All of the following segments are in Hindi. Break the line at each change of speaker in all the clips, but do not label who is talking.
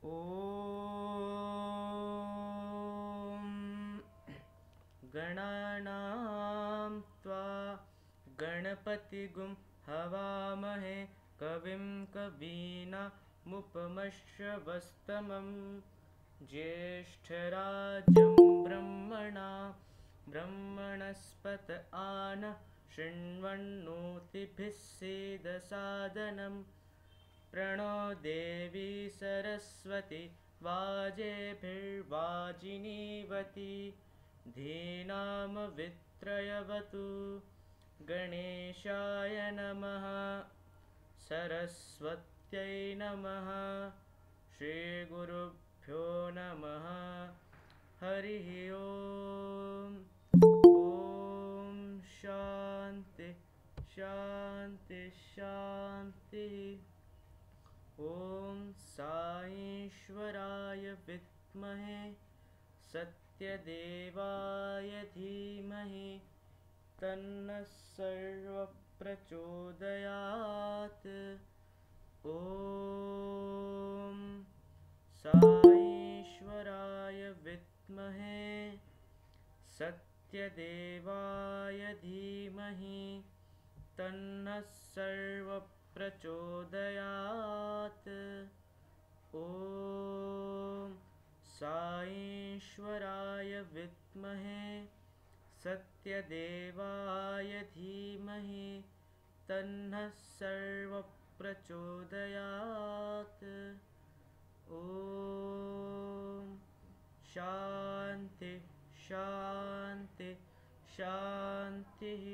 ॐ गणानां त्वा गणपतिगुं हवामहे कविं कवीनामुपमश्रवस्तमं ज्येष्ठराजं ब्रह्मणस्पत आन शृण्वन्नोतिभिः सीदसादनम् प्रणो देवी सरस्वती वाजेभिर्वाजिनीवती धीनामवित्रयवतु गणेशाय नमः सरस्वत्यै नमः श्रीगुरुभ्यो नमः हरिः ओम् ॐ शान्ति शान्ति शान्तिः। ॐ साईश्वराय विद्महे सत्यदेवाय धीमहि तन्नः सर्वः प्रचोदयात्। ॐ साईश्वराय विद्महे सत्यदेवाय धीमहि तन्नः सर्वः प्रचोदयात्। ॐ साईश्वराय विद्महे सत्यदेवाय धीमहि तन्नः सर्वः प्रचोदयात्। ॐ शान्ति शान्ति शान्तिः।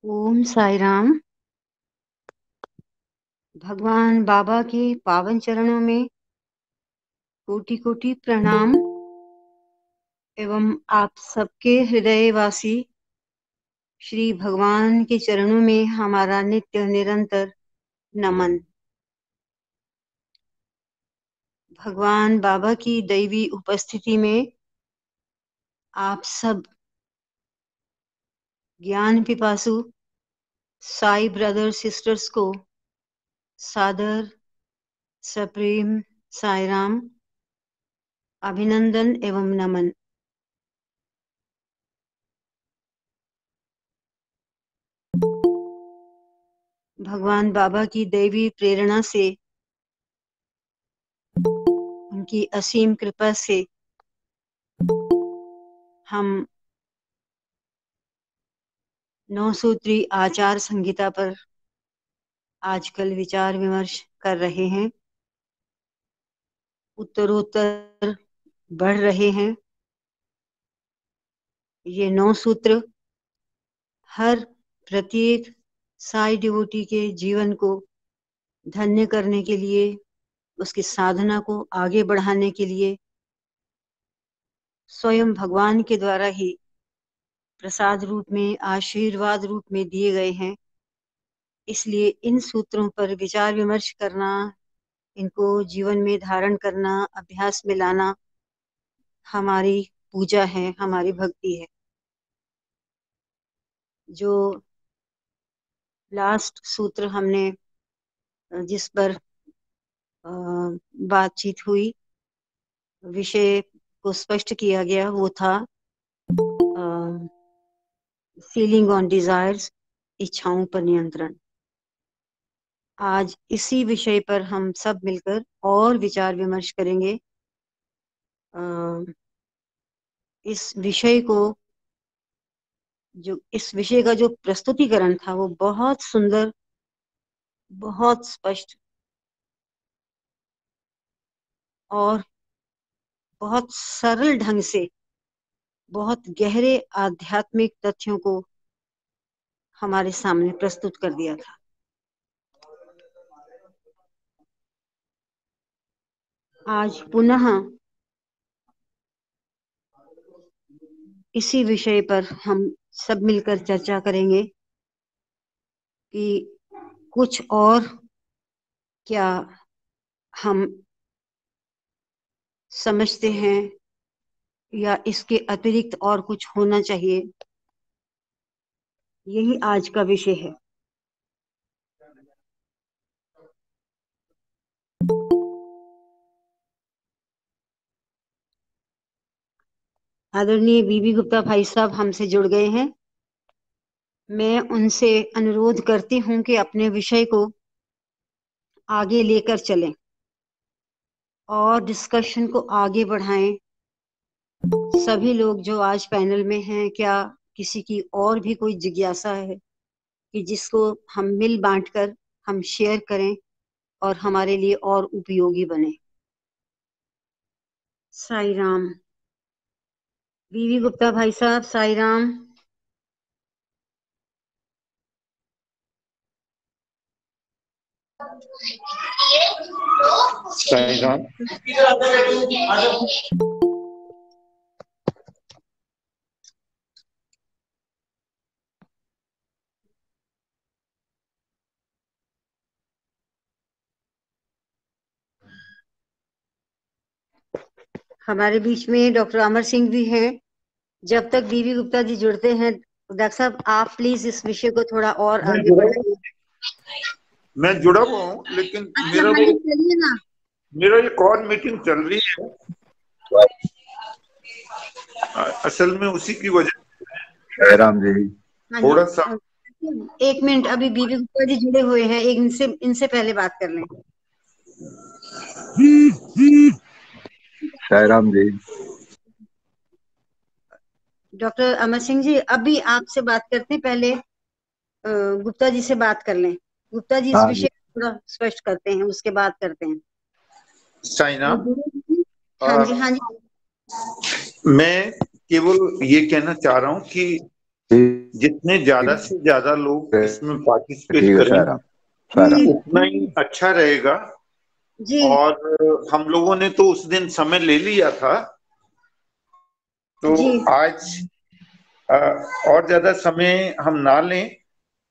ओम साई राम। भगवान बाबा के पावन चरणों में कोटि कोटि प्रणाम एवं आप सबके हृदयवासी श्री भगवान के चरणों में हमारा नित्य निरंतर नमन। भगवान बाबा की दैवी उपस्थिति में आप सब ज्ञान पिपासु साई ब्रदर सिस्टर्स को सादर सप्रेम साई राम अभिनंदन एवं नमन। भगवान बाबा की दैवी प्रेरणा से, उनकी असीम कृपा से हम 9 सूत्री आचार संहिता पर आजकल विचार विमर्श कर रहे हैं, उत्तरोत्तर बढ़ रहे हैं। ये 9 सूत्र हर प्रत्येक साई डिवोटी के जीवन को धन्य करने के लिए, उसकी साधना को आगे बढ़ाने के लिए स्वयं भगवान के द्वारा ही प्रसाद रूप में, आशीर्वाद रूप में दिए गए हैं। इसलिए इन सूत्रों पर विचार विमर्श करना, इनको जीवन में धारण करना, अभ्यास में लाना हमारी पूजा है, हमारी भक्ति है। जो लास्ट सूत्र हमने जिस पर बातचीत हुई, विषय को स्पष्ट किया गया, वो था फीलिंग ऑन डिजायर्स, इच्छाओं पर नियंत्रण। आज इसी विषय पर हम सब मिलकर और विचार विमर्श करेंगे। इस विषय का जो प्रस्तुतिकरण था वो बहुत सुंदर, बहुत स्पष्ट और बहुत सरल ढंग से बहुत गहरे आध्यात्मिक तथ्यों को हमारे सामने प्रस्तुत कर दिया था। आज पुनः इसी विषय पर हम सब मिलकर चर्चा करेंगे कि कुछ और क्या हम समझते हैं या इसके अतिरिक्त और कुछ होना चाहिए। यही आज का विषय है। आदरणीय बीबी गुप्ता भाई साहब हमसे जुड़ गए हैं। मैं उनसे अनुरोध करती हूं कि अपने विषय को आगे लेकर चलें और डिस्कशन को आगे बढ़ाएं। सभी लोग जो आज पैनल में हैं, क्या किसी की और भी कोई जिज्ञासा है कि जिसको हम मिल बांटकर हम शेयर करें और हमारे लिए और उपयोगी बने? साई राम। बीवी गुप्ता भाई साहब, साई राम।
साई राम।
हमारे बीच में डॉक्टर अमर सिंह भी हैं। जब तक बीवी गुप्ता जी जुड़ते हैं, डॉक्टर साहब आप प्लीज इस विषय को थोड़ा और आगे बढ़ाइए।
मैं जुड़ा हुआ हूँ, लेकिन
अच्छा, हाँ जी, चलिए ना।
मेरा एक और मीटिंग चल रही है, असल में उसी की वजह। राम जी
हाँ
थोड़ा
जी,
सा
एक मिनट, अभी बीवी गुप्ता जी जुड़े हुए हैं, एक इनसे पहले बात कर लें।
राम जी।
डॉक्टर अमर सिंह जी, अभी आपसे बात करते हैं, पहले गुप्ता जी से बात कर लें। गुप्ता जी इस विषय को थोड़ा स्पष्ट करते हैं, उसके बाद करते हैं।
साइना,
हाँ जी, हाँ जी।
मैं केवल ये कहना चाह रहा हूँ कि जितने ज्यादा से ज्यादा लोग इसमें पार्टिसिपेट करें उतना ही अच्छा रहेगा।
जी।
और हम लोगों ने तो उस दिन समय ले लिया था, तो
जी।
आज और ज्यादा समय हम ना लें,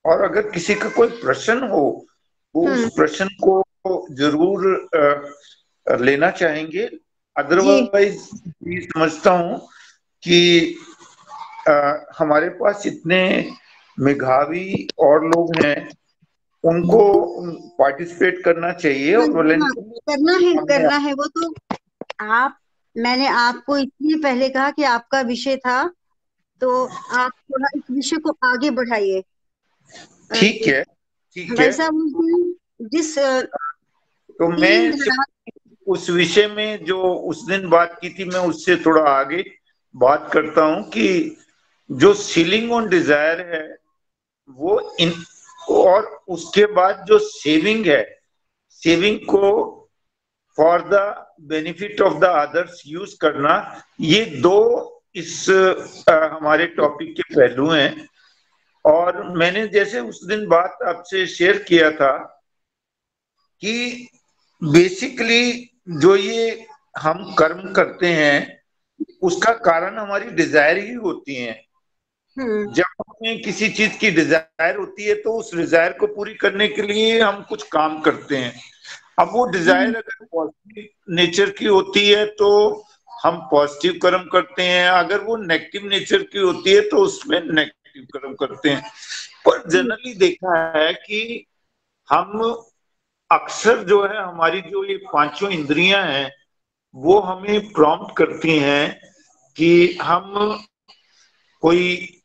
और अगर किसी का कोई प्रश्न हो तो उस प्रश्न को जरूर लेना चाहेंगे। अदरवाइज ये समझता हूं कि हमारे पास इतने मेधावी और लोग हैं, उनको पार्टिसिपेट करना चाहिए और
करना है वो तो मैंने आपको इसलिए पहले कहा कि आपका विषय था, तो आप थोड़ा इस विषय को आगे बढ़ाइए।
ठीक है, ठीक है
भाई साहब, जिस
तो मैं उस विषय में जो उस दिन बात की थी, मैं उससे थोड़ा आगे बात करता हूं कि जो सीलिंग ऑन डिजायर है वो इन, और उसके बाद जो सेविंग है, सेविंग को for the benefit of the others use करना, ये दो इस हमारे टॉपिक के पहलू हैं। और मैंने जैसे उस दिन बात आपसे शेयर किया था कि बेसिकली जो ये हम कर्म करते हैं उसका कारण हमारी डिजायर ही होती है। जब हमें किसी चीज की डिजायर होती है तो उस डिजायर को पूरी करने के लिए हम कुछ काम करते हैं। अब वो डिजायर अगर पॉजिटिव नेचर की होती है तो हम पॉजिटिव कर्म करते हैं, अगर वो नेगेटिव नेचर की होती है तो उसमें नेगेटिव कर्म करते हैं। पर जनरली देखा है कि हम अक्सर जो है, हमारी जो ये पांचों इंद्रियां हैं वो हमें प्रॉम्प्ट करती हैं कि हम कोई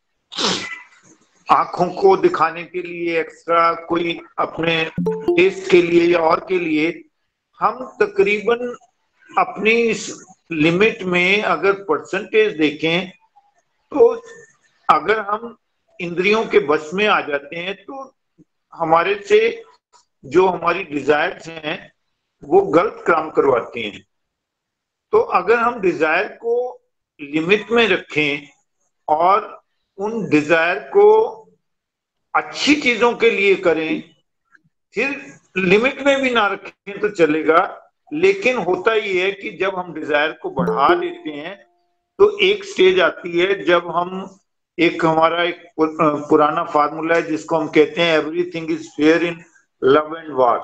आंखों को दिखाने के लिए एक्स्ट्रा, कोई अपने टेस्ट के लिए या और के लिए, हम तकरीबन अपनी इस लिमिट में अगर परसेंटेज देखें तो अगर हम इंद्रियों के बस में आ जाते हैं तो हमारे से जो हमारी डिजायर्स हैं वो गलत काम करवाती हैं। तो अगर हम डिजायर को लिमिट में रखें और उन डिजायर को अच्छी चीजों के लिए करें, फिर लिमिट में भी ना रखें तो चलेगा। लेकिन होता ये है कि जब हम डिजायर को बढ़ा देते हैं तो एक स्टेज आती है जब हम हमारा एक पुराना फार्मूला है जिसको हम कहते हैं everything is fair in love and वार,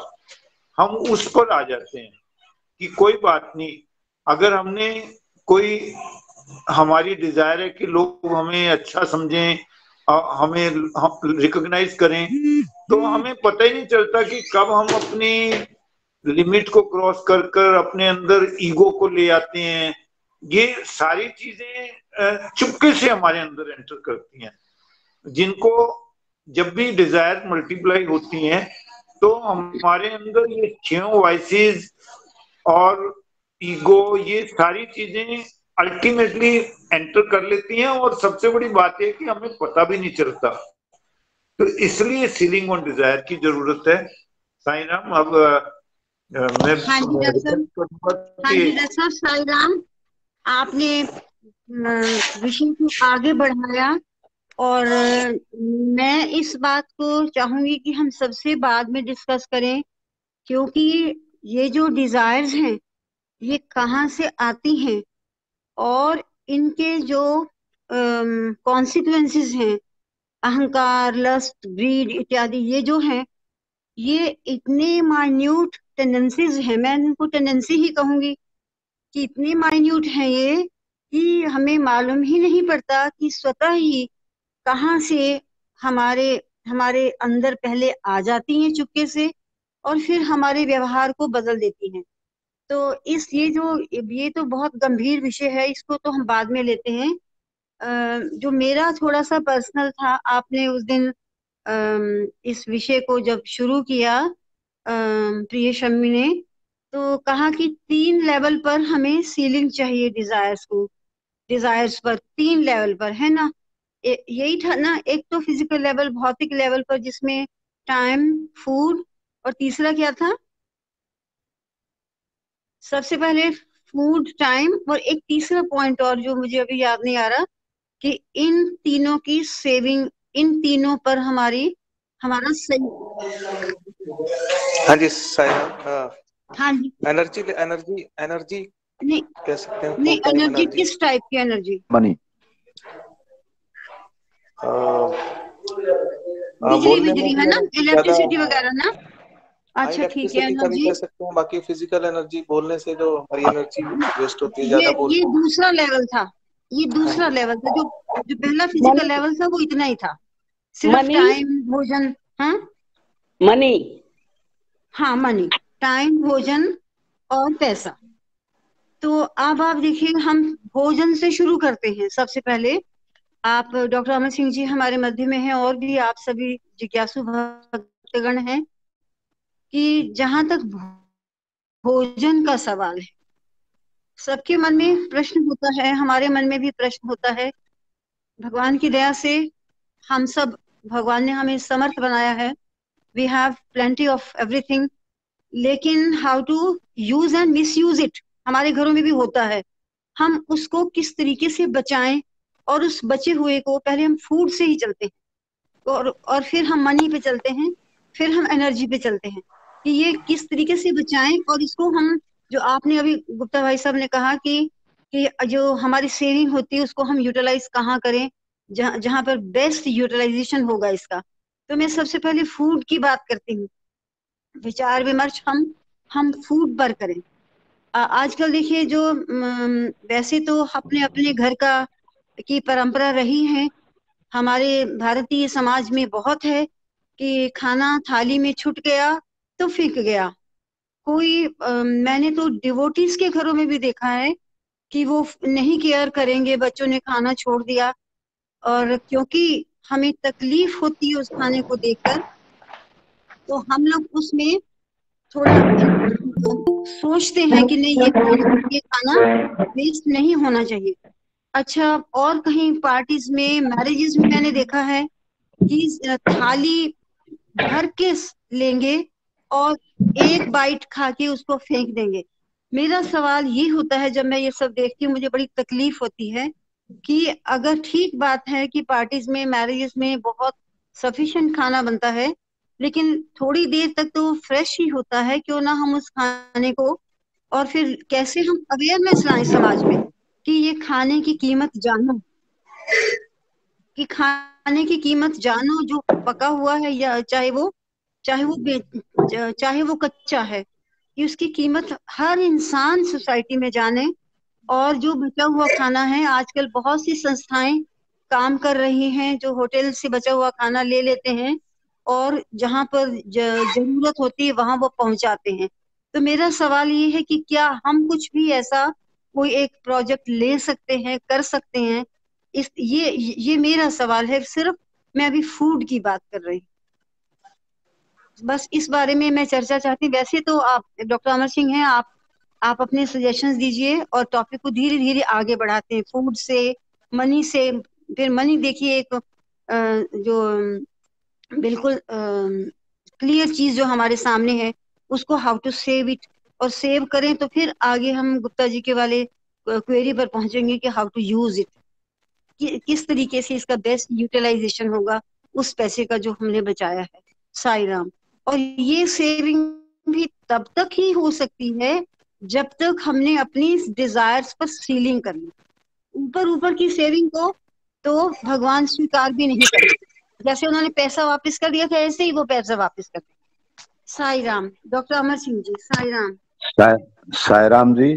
हम उस पर आ जाते हैं कि कोई बात नहीं, अगर हमारी डिजायर है कि लोग हमें अच्छा समझें, हमें हम रिकॉग्नाइज करें, तो हमें पता ही नहीं चलता कि कब हम अपनी लिमिट को क्रॉस कर कर अपने अंदर ईगो को ले आते हैं। ये सारी चीजें चुपके से हमारे अंदर एंटर करती हैं, जिनको जब भी डिजायर मल्टीप्लाई होती हैं तो हमारे अंदर ये छह वाइसेस और ईगो, ये सारी चीजें अल्टीमेटली एंटर कर लेती हैं, और सबसे बड़ी बात है कि हमें पता भी नहीं चलता। तो इसलिए सीलिंग ऑन डिजायर की जरूरत है। साईं राम, अब मैं
हाँ जी डॉक्टर साईं राम, आपने विषय को आगे बढ़ाया, और मैं इस बात को चाहूंगी कि हम सबसे बाद में डिस्कस करें, क्योंकि ये जो डिजायर्स हैं ये कहाँ से आती हैं और इनके जो कॉन्सिक्वेंसेस हैं, अहंकार, लस्ट, ग्रीड इत्यादि, ये जो हैं ये इतने माइन्यूट टेंडेंसीज हैं, मैं इनको टेंडेंसी ही कहूंगी कि इतने माइन्यूट हैं ये कि हमें मालूम ही नहीं पड़ता कि स्वतः ही कहाँ से हमारे हमारे अंदर पहले आ जाती हैं चुपके से, और फिर हमारे व्यवहार को बदल देती हैं। तो ये तो बहुत गंभीर विषय है, इसको तो हम बाद में लेते हैं। जो मेरा थोड़ा सा पर्सनल था, आपने उस दिन इस विषय को जब शुरू किया प्रिय शम्मी ने, तो कहा कि 3 लेवल पर हमें सीलिंग चाहिए डिजायर्स पर 3 लेवल पर, है ना? यही था ना, एक तो फिजिकल लेवल, भौतिक लेवल पर, जिसमें टाइम, फूड, और तीसरा क्या था? सबसे पहले फूड, टाइम, और एक तीसरा पॉइंट और जो मुझे अभी याद नहीं आ रहा, कि इन तीनों की सेविंग, इन तीनों पर हमारा सही।
हाँ जी साईं,
हाँ जी,
एनर्जी
नहीं
कह सकते हैं।
नहीं, एनर्जी किस टाइप की एनर्जी?
मनी,
बिजली है ना, इलेक्ट्रिसिटी वगैरह ना? अच्छा ठीक है,
एनर्जी
एनर्जी
कह सकते हैं। बाकी फिजिकल एनर्जी बोलने से जो हमारी एनर्जी वेस्ट होती है, ज्यादा
ये दूसरा लेवल था, ये दूसरा लेवल था। जो पहला फिजिकल लेवल था वो इतना ही था, सिर्फ टाइम, भोजन। हाँ
मनी,
हाँ मनी, टाइम, भोजन और पैसा। तो अब आप देखिए, हम भोजन से शुरू करते हैं। सबसे पहले आप डॉक्टर अमर सिंह जी हमारे मध्य में हैं, और भी आप सभी जिज्ञासु भक्तगण हैं, कि जहां तक भोजन का सवाल है, सबके मन में प्रश्न होता है, हमारे मन में भी प्रश्न होता है। भगवान की दया से हम सब, भगवान ने हमें समर्थ बनाया है, we have plenty of everything, लेकिन how to use and misuse it हमारे घरों में भी होता है। हम उसको किस तरीके से बचाएं, और उस बचे हुए को पहले हम फूड से ही चलते हैं, और फिर हम मनी पे चलते हैं, फिर हम एनर्जी पे चलते हैं, कि ये किस तरीके से बचाएं। और इसको हम, जो आपने अभी गुप्ता भाई साहब ने कहा कि जो हमारी सेविंग होती है उसको हम यूटिलाइज कहाँ करें, जहां पर बेस्ट यूटिलाइजेशन होगा इसका। तो मैं सबसे पहले फूड की बात करती हूँ। विचार विमर्श हम फूड पर करें। आजकल देखिए, जो वैसे तो अपने अपने घर की परंपरा रही है, हमारे भारतीय समाज में बहुत है कि खाना थाली में छूट गया तो फेंक गया। कोई मैंने तो डिवोटीज के घरों में भी देखा है कि वो नहीं केयर करेंगे, बच्चों ने खाना छोड़ दिया, और क्योंकि हमें तकलीफ होती है उस खाने को देखकर, तो हम लोग उसमें थोड़ा सोचते हैं कि नहीं, ये खाना वेस्ट नहीं होना चाहिए। अच्छा, और कहीं पार्टीज में, मैरिजेस में मैंने देखा है कि थाली भर के लेंगे और एक बाइट खा के उसको फेंक देंगे। मेरा सवाल ये होता है, जब मैं ये सब देखती हूँ मुझे बड़ी तकलीफ होती है, कि अगर ठीक बात है कि पार्टीज में, मैरिजेस में बहुत सफिशिएंट खाना बनता है, लेकिन थोड़ी देर तक तो फ्रेश ही होता है, क्यों ना हम उस खाने को, और फिर कैसे हम अवेयरनेस लाएं समाज में कि ये खाने की कीमत जानो, कि खाने की कीमत जानो, जो पका हुआ है या चाहे वो कच्चा है, कि उसकी कीमत हर इंसान सोसाइटी में जाने। और जो बचा हुआ खाना है, आजकल बहुत सी संस्थाएं काम कर रहे हैं, जो होटल से बचा हुआ खाना ले लेते हैं और जहां पर जरूरत होती है वहां वो पहुंचाते हैं। तो मेरा सवाल ये है कि क्या हम कुछ भी ऐसा कोई एक प्रोजेक्ट ले सकते हैं, कर सकते हैं? ये मेरा सवाल है। सिर्फ मैं अभी फूड की बात कर रही हूँ, बस इस बारे में मैं चर्चा चाहती। वैसे तो आप डॉक्टर अमर सिंह हैं, आप अपने सजेशंस दीजिए और टॉपिक को धीरे धीरे आगे बढ़ाते हैं, फूड से, मनी से। फिर मनी देखिए एक जो बिल्कुल क्लियर चीज जो हमारे सामने है, उसको हाउ टू सेव इट, और सेव करें तो फिर आगे हम गुप्ता जी के वाले क्वेरी पर पहुंचेंगे कि हाउ टू यूज इट, किस तरीके से इसका बेस्ट यूटिलाइजेशन होगा उस पैसे का जो हमने बचाया है। साई राम। और ये सेविंग भी तब तक ही हो सकती है जब तक हमने अपनी डिजायर्स पर सीलिंग कर ली। ऊपर ऊपर की सेविंग को तो भगवान स्वीकार भी नहीं करते। जैसे उन्होंने पैसा वापस कर दिया था, ऐसे ही वो पैसा वापस कर दिया। साई राम। डॉक्टर अमर सिंह जी, साई राम।
साई राम जी।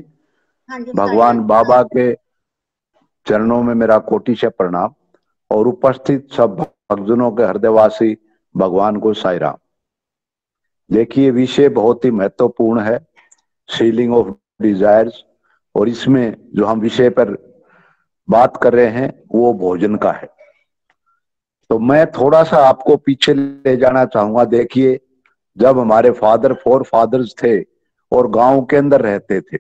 हाँ जी,
भगवान बाबा के चरणों में मेरा कोटि से प्रणाम और उपस्थित सब भक्तजनों के हृदयवासी भगवान को साई राम। देखिए, विषय बहुत ही महत्वपूर्ण है, सीलिंग ऑफ डिजायर्स, और इसमें जो हम विषय पर बात कर रहे हैं वो भोजन का है। तो मैं थोड़ा सा आपको पीछे ले जाना चाहूंगा। देखिए, जब हमारे फादर फोर फादर्स थे और गांव के अंदर रहते थे,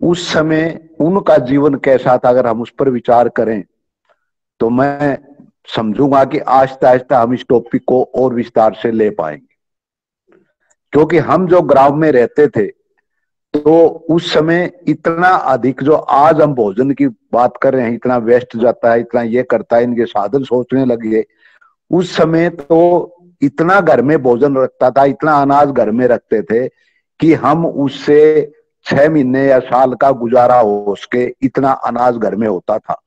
उस समय उनका जीवन कैसा था, अगर हम उस पर विचार करें तो मैं समझूंगा कि आहिस्ता आहिस्ता हम इस टॉपिक को और विस्तार से ले पाएंगे। क्योंकि हम जो गांव में रहते थे तो उस समय इतना अधिक, जो आज हम भोजन की बात कर रहे हैं, इतना वेस्ट जाता है, इतना ये करता है, इनके साधन सोचने लगे। उस समय तो इतना घर में भोजन रखता था, इतना अनाज घर में रखते थे कि हम उससे 6 महीने या साल का गुजारा हो सके, इतना अनाज घर में होता था।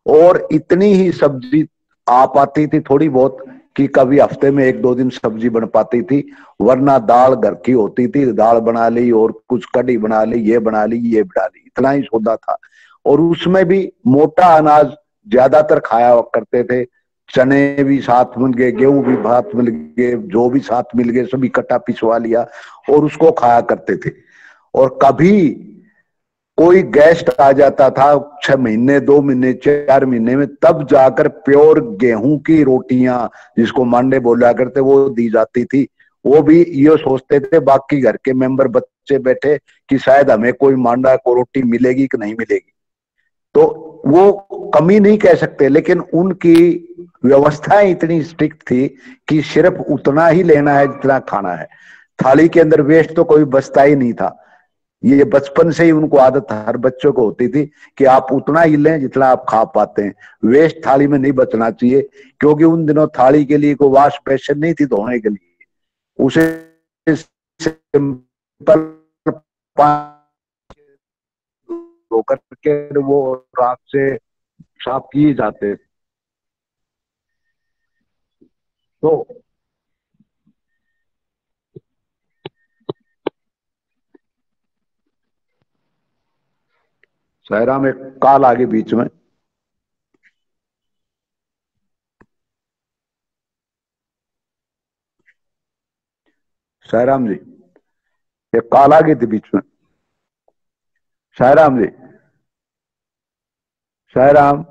और इतनी ही सब्जी आ पाती थी थोड़ी बहुत कि कभी हफ्ते में 1-2 दिन सब्जी बन पाती थी, वरना दाल घर की होती थी, दाल बना ली और कुछ कढ़ी बना ली, ये बना ली, ये बना ली, इतना ही सौदा था। और उसमें भी मोटा अनाज ज्यादातर खाया करते थे। चने भी साथ मिल गए, गेहूं भी साथ मिल गए, जो भी साथ मिल गए सब इकट्ठा पिसवा लिया और उसको खाया करते थे। और कभी कोई गेस्ट आ जाता था 6 महीने, 2 महीने, 4 महीने में, तब जाकर प्योर गेहूं की रोटियां, जिसको मांडे बोला करते, वो दी जाती थी। वो भी ये सोचते थे बाकी घर के मेंबर बच्चे बैठे कि शायद हमें कोई मांडा को रोटी मिलेगी कि नहीं मिलेगी। तो वो कमी नहीं कह सकते, लेकिन उनकी व्यवस्थाएं इतनी स्ट्रिक्ट थी कि सिर्फ उतना ही लेना है जितना खाना है। थाली के अंदर वेस्ट तो कोई बचता ही नहीं था। ये बचपन से ही उनको आदत हर बच्चों को होती थी कि आप उतना ही लें जितना आप खा पाते हैं, वेस्ट थाली में नहीं बचना चाहिए। क्योंकि उन दिनों थाली के लिए कोई वाश बेसिन नहीं थी धोने के लिए, उसे सिंपल धोकर के वो राख से साफ किए जाते। तो सहरा में काल आगे बीच में, सहराम जी एक काल आ गई थी बीच में। सहराम जी, सहराम,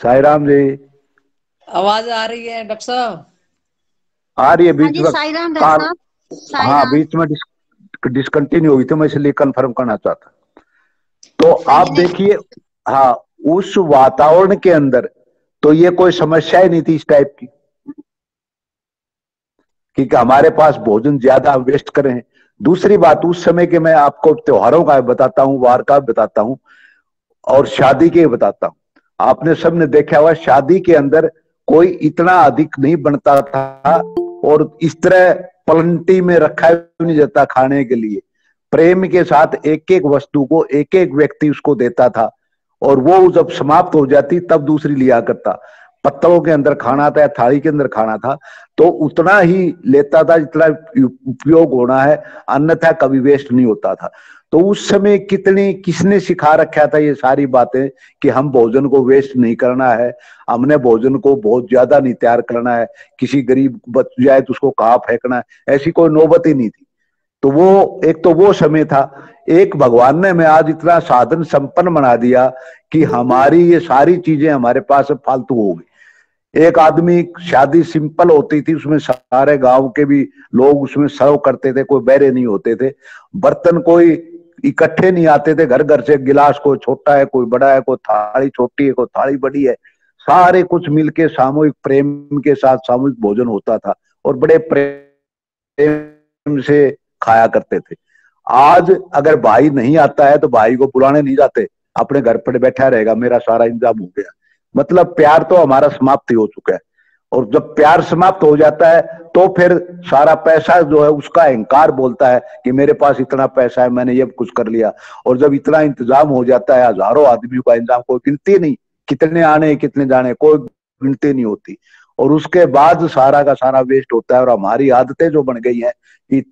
साईराम जी,
आवाज आ रही है डॉक्टर साहब?
आ रही है बीच में
साईराम
काल।
डॉक्टर।
हाँ, बीच में डिसकंटिन्यू हुई थी, मैं इसलिए कंफर्म करना चाहता। तो आप देखिए, हाँ, उस वातावरण के अंदर तो ये कोई समस्या ही नहीं थी इस टाइप की कि हमारे पास भोजन ज्यादा वेस्ट करें। दूसरी बात, उस समय के मैं आपको त्योहारों का बताता हूँ, वार का बताता हूँ और शादी के बताता हूँ। आपने सबने देखा हुआ, शादी के अंदर कोई इतना अधिक नहीं बनता था और इस तरह पलंटी में रखा नहीं जाता खाने के लिए। प्रेम के साथ एक एक वस्तु को एक एक व्यक्ति उसको देता था और वो जब समाप्त हो जाती तब दूसरी लिया करता। पत्तलों के अंदर खाना था या थाली के अंदर खाना था तो उतना ही लेता था जितना उपयोग होना है, अन्यथा कभी वेस्ट नहीं होता था। तो उस समय कितनी किसने सिखा रखा था ये सारी बातें कि हम भोजन को वेस्ट नहीं करना है, हमने भोजन को बहुत ज्यादा नहीं तैयार करना है, किसी गरीब बच जाए तो उसको कहाँ फेंकना है, ऐसी कोई नौबत ही नहीं थी। तो वो एक तो वो समय था। एक भगवान ने हमें आज इतना साधन संपन्न बना दिया कि हमारी ये सारी चीजें हमारे पास फालतू हो गई। एक आदमी शादी सिंपल होती थी, उसमें सारे गांव के भी लोग उसमें सर्व करते थे, कोई बहरे नहीं होते थे, बर्तन कोई इकट्ठे नहीं आते थे, घर घर से गिलास कोई छोटा है कोई बड़ा है, कोई थाली छोटी है कोई थाली बड़ी है, सारे कुछ मिलके सामूहिक प्रेम के साथ सामूहिक भोजन होता था और बड़े प्रेम से खाया करते थे। आज अगर भाई नहीं आता है तो भाई को बुलाने नहीं जाते, अपने घर पर बैठा रहेगा, मेरा सारा इंतजाम हो गया। मतलब प्यार तो हमारा समाप्त हो चुका है। और जब प्यार समाप्त हो जाता है तो फिर सारा पैसा जो है उसका अहंकार बोलता है कि मेरे पास इतना पैसा है, मैंने ये कुछ कर लिया। और जब इतना इंतजाम हो जाता है, हजारों आदमियों का इंतजाम, कोई गिनती नहीं, कितने आने कितने जाने कोई गिनती नहीं होती, और उसके बाद सारा का सारा वेस्ट होता है। और हमारी आदतें जो बन गई है कि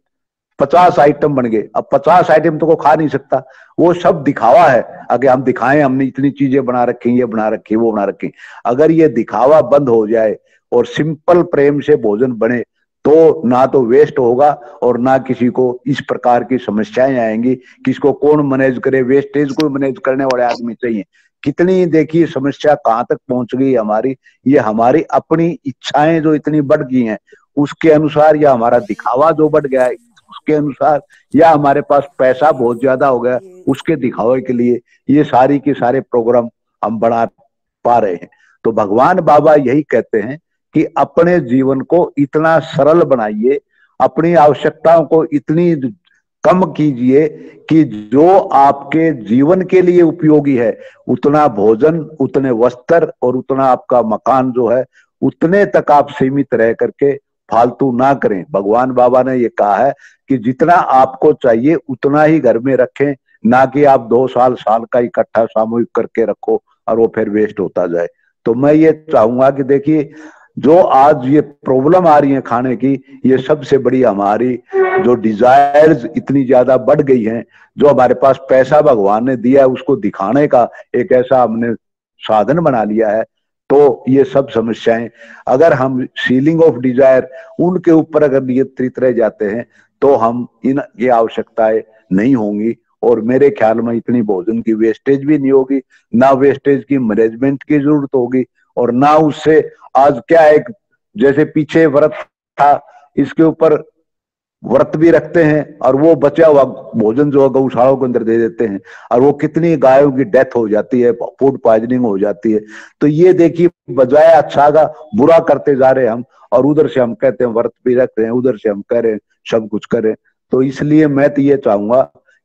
50 आइटम बन गए, अब 50 आइटम तो को खा नहीं सकता, वो सब दिखावा है। अगर हम दिखाएं हमने इतनी चीजें बना रखी, ये बना रखी, वो बना रखी, अगर ये दिखावा बंद हो जाए और सिंपल प्रेम से भोजन बने तो ना तो वेस्ट होगा और ना किसी को इस प्रकार की समस्याएं आएंगी। किसको कौन मैनेज करे, वेस्टेज को मैनेज करने वाले आदमी चाहिए। कितनी देखिए समस्या कहां तक पहुंच गई हमारी, ये हमारी अपनी इच्छाएं जो इतनी बढ़ गई हैं उसके अनुसार, या हमारा दिखावा जो बढ़ गया है उसके अनुसार, या हमारे पास पैसा बहुत ज्यादा हो गया उसके दिखावे के लिए ये सारी के सारे प्रोग्राम हम बना पा रहे हैं। तो भगवान बाबा यही कहते हैं कि अपने जीवन को इतना सरल बनाइए, अपनी आवश्यकताओं को इतनी कम कीजिए कि जो आपके जीवन के लिए उपयोगी है उतना भोजन, उतने वस्त्र और उतना आपका मकान जो है उतने तक आप सीमित रह करके फालतू ना करें। भगवान बाबा ने ये कहा है कि जितना आपको चाहिए उतना ही घर में रखें, ना कि आप 2 साल का इकट्ठा सामूहिक करके रखो और वो फिर वेस्ट होता जाए। तो मैं ये चाहूंगा कि देखिए जो आज ये प्रॉब्लम आ रही है खाने की, ये सबसे बड़ी हमारी जो डिजायर्स इतनी ज्यादा बढ़ गई हैं, जो हमारे पास पैसा भगवान ने दिया है उसको दिखाने का एक ऐसा हमने साधन बना लिया है। तो ये सब समस्याएं अगर हम सीलिंग ऑफ डिजायर उनके ऊपर अगर नियंत्रित रह जाते हैं तो हम इन ये आवश्यकताएं नहीं होंगी, और मेरे ख्याल में इतनी भोजन की वेस्टेज भी नहीं होगी, ना वेस्टेज की मैनेजमेंट की जरूरत होगी, और ना उससे आज क्या है, जैसे पीछे व्रत था इसके ऊपर व्रत भी रखते हैं और वो बचा हुआ भोजन जो है गौशालाओं के अंदर दे देते हैं, और वो कितनी गायों की डेथ हो जाती है, फूड पॉइजनिंग हो जाती है। तो ये देखिए बजाय अच्छा का बुरा करते जा रहे हैं हम, और उधर से हम कहते हैं व्रत भी रख रहे हैं, उधर से हम कह रहे हैं सब कुछ करें। तो इसलिए मैं तो ये चाहूंगा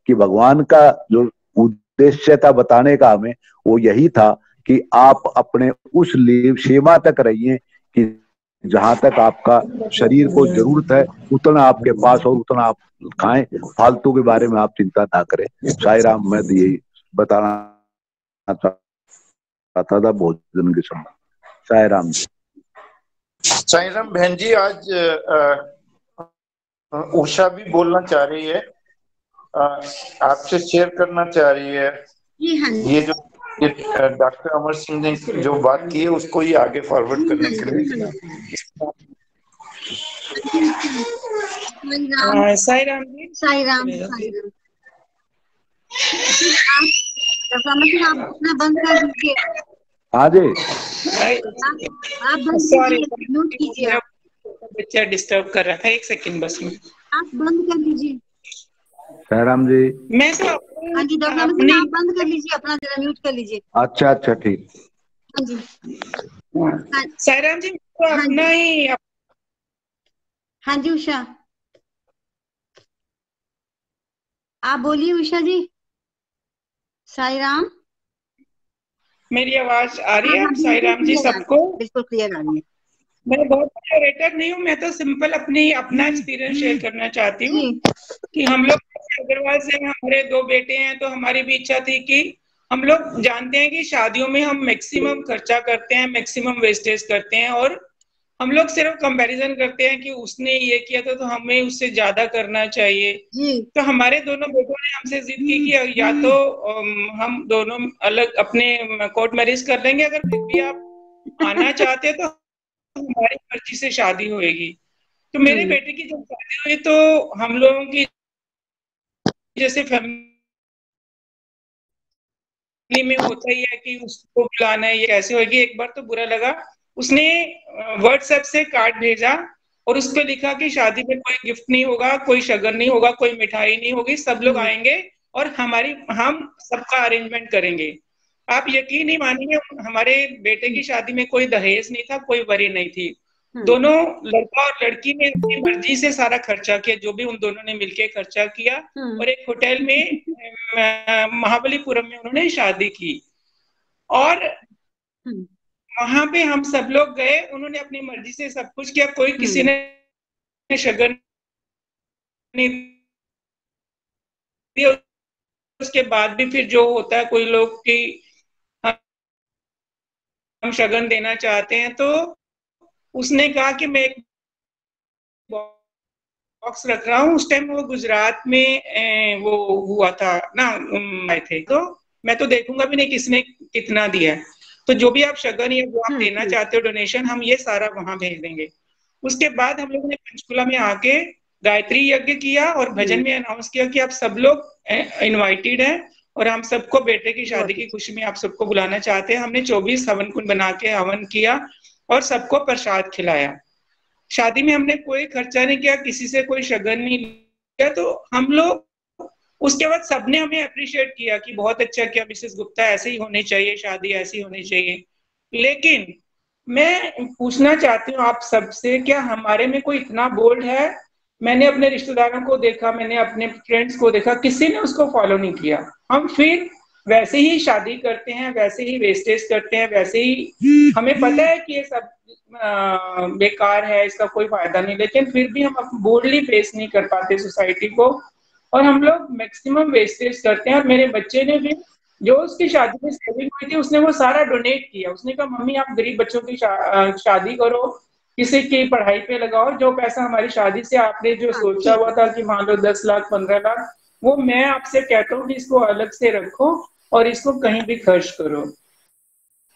कि भगवान का जो उद्देश्य था बताने का हमें, वो यही था कि आप अपने उस सीमा तक रहिए कि जहां तक आपका शरीर को जरूरत है उतना आपके पास और उतना आप खाएं, फालतू के बारे में आप चिंता ना करें। साईं राम, मैं तो यही बताना चाहता था भोजन के समय। साईं राम।
साईं राम बहन जी, आज उषा भी बोलना चाह रही है, आपसे शेयर करना चाह रही है। ये जो डॉक्टर अमर सिंह ने जो बात की है उसको ही आगे फॉरवर्ड करने के लिए।
साईं राम जी।
साईं राम। आप अपना बंद कर दीजिए।
हाँ जी,
आप बंद कीजिए, म्यूट कीजिए।
बच्चा डिस्टर्ब कर रहा था, एक सेकंड बस में।
आप बंद कर लीजिए।
साईं राम जी।
मैं तो
हाँ जी डॉक्टर अमर सिंह, आप बंद कर लीजिए, अपना जरा म्यूट कर लीजिए।
अच्छा अच्छा ठीक।
हाँ जी
साईं राम जी, तो अपना ही।
हाँ जी उषा, आप बोलिए उषा जी। साईं राम,
मेरी आवाज आ रही है साईं राम जी सबको?
बिल्कुल क्लियर आ रही है।
मैं बहुत बड़ा रेटर नहीं हूँ, मैं तो सिंपल अपना एक्सपीरियंस शेयर करना चाहती हूँ कि हम लोग अग्रवाल से हमारे 2 बेटे हैं, तो हमारी भी इच्छा थी कि हम लोग जानते हैं कि शादियों में हम मैक्सिमम खर्चा करते हैं, मैक्सिमम वेस्टेज करते हैं, और हम लोग सिर्फ कंपैरिजन करते हैं कि उसने ये किया था तो हमें उससे ज्यादा करना चाहिए।
जी
तो हमारे दोनों बेटों ने हमसे जिद की कि या तो हम दोनों अलग अपने कोर्ट मैरिज कर लेंगे, अगर फिर भी आप आना चाहते हैं तो हमारी मर्जी से शादी होएगी। तो मेरे बेटे की जब शादी हुई तो हम लोगों की जैसे फैमिली में होता ही है कि उसको बुलाना है, ये कैसे होगी। एक बार तो बुरा लगा, उसने व्हाट्सएप से कार्ड भेजा और उस पर लिखा कि शादी में कोई गिफ्ट नहीं होगा, कोई शगन नहीं होगा, कोई मिठाई नहीं होगी, सब लोग आएंगे और हम सबका अरेंजमेंट करेंगे। आप यकीन नहीं मानेंगे, हमारे बेटे की शादी में कोई दहेज नहीं था, कोई वरी नहीं थी। दोनों लड़का और लड़की ने अपनी मर्जी से सारा खर्चा किया, जो भी उन दोनों ने मिलके खर्चा किया, और एक होटल में महाबलीपुरम में उन्होंने शादी की। और वहां पे हम सब लोग गए, उन्होंने अपनी मर्जी से सब कुछ किया, कोई किसी ने शगन नहीं दिया। उसके बाद भी फिर जो होता है कोई लोग की हम शगन देना चाहते हैं, तो उसने कहा कि मैं एक बॉक्स रख रहा हूँ। उस टाइम वो गुजरात में वो हुआ था ना, आए थे, तो मैं तो देखूंगा भी नहीं किसने कितना दिया है, तो जो भी आप शगन या जो आप देना चाहते हो डोनेशन, हम ये सारा वहां भेज देंगे। उसके बाद हम लोगों ने पंचकुला में आके गायत्री यज्ञ किया और भजन में अनाउंस किया कि आप सब लोग इनवाइटेड हैं और हम सबको बेटे की शादी की खुशी में आप सबको बुलाना चाहते हैं। हमने 24 हवन कुंड बना के हवन किया और सबको प्रसाद खिलाया। शादी में हमने कोई खर्चा नहीं किया, किसी से कोई शगन नहीं लिया। तो हम लोग उसके बाद सबने हमें अप्रिशिएट किया कि बहुत अच्छा किया मिसेस गुप्ता, ऐसे ही होनी चाहिए, शादी ऐसी होनी चाहिए। लेकिन मैं पूछना चाहती हूँ आप सबसे, क्या हमारे में कोई इतना बोल्ड है? मैंने अपने रिश्तेदारों को देखा, मैंने अपने फ्रेंड्स को देखा, किसी ने उसको फॉलो नहीं किया। हम फिर वैसे ही शादी करते हैं, वैसे ही वेस्टेज करते हैं, वैसे ही हमें पता है कि ये सब बेकार है, इसका कोई फायदा नहीं, लेकिन फिर भी हम बोल्डली फेस नहीं कर पाते सोसाइटी को और हम लोग मैक्सिमम वेस्टेज करते हैं। और मेरे बच्चे ने भी, जो उसकी शादी में सेविंग हुई थी, उसने वो सारा डोनेट किया। उसने कहा मम्मी आप गरीब बच्चों की शादी करो, किसी की पढ़ाई पे लगाओ, जो पैसा हमारी शादी से आपने जो सोचा हुआ था कि मान लो 10 लाख 15 लाख, वो मैं आपसे कहता हूँ कि इसको अलग से रखो और इसको कहीं भी खर्च करो।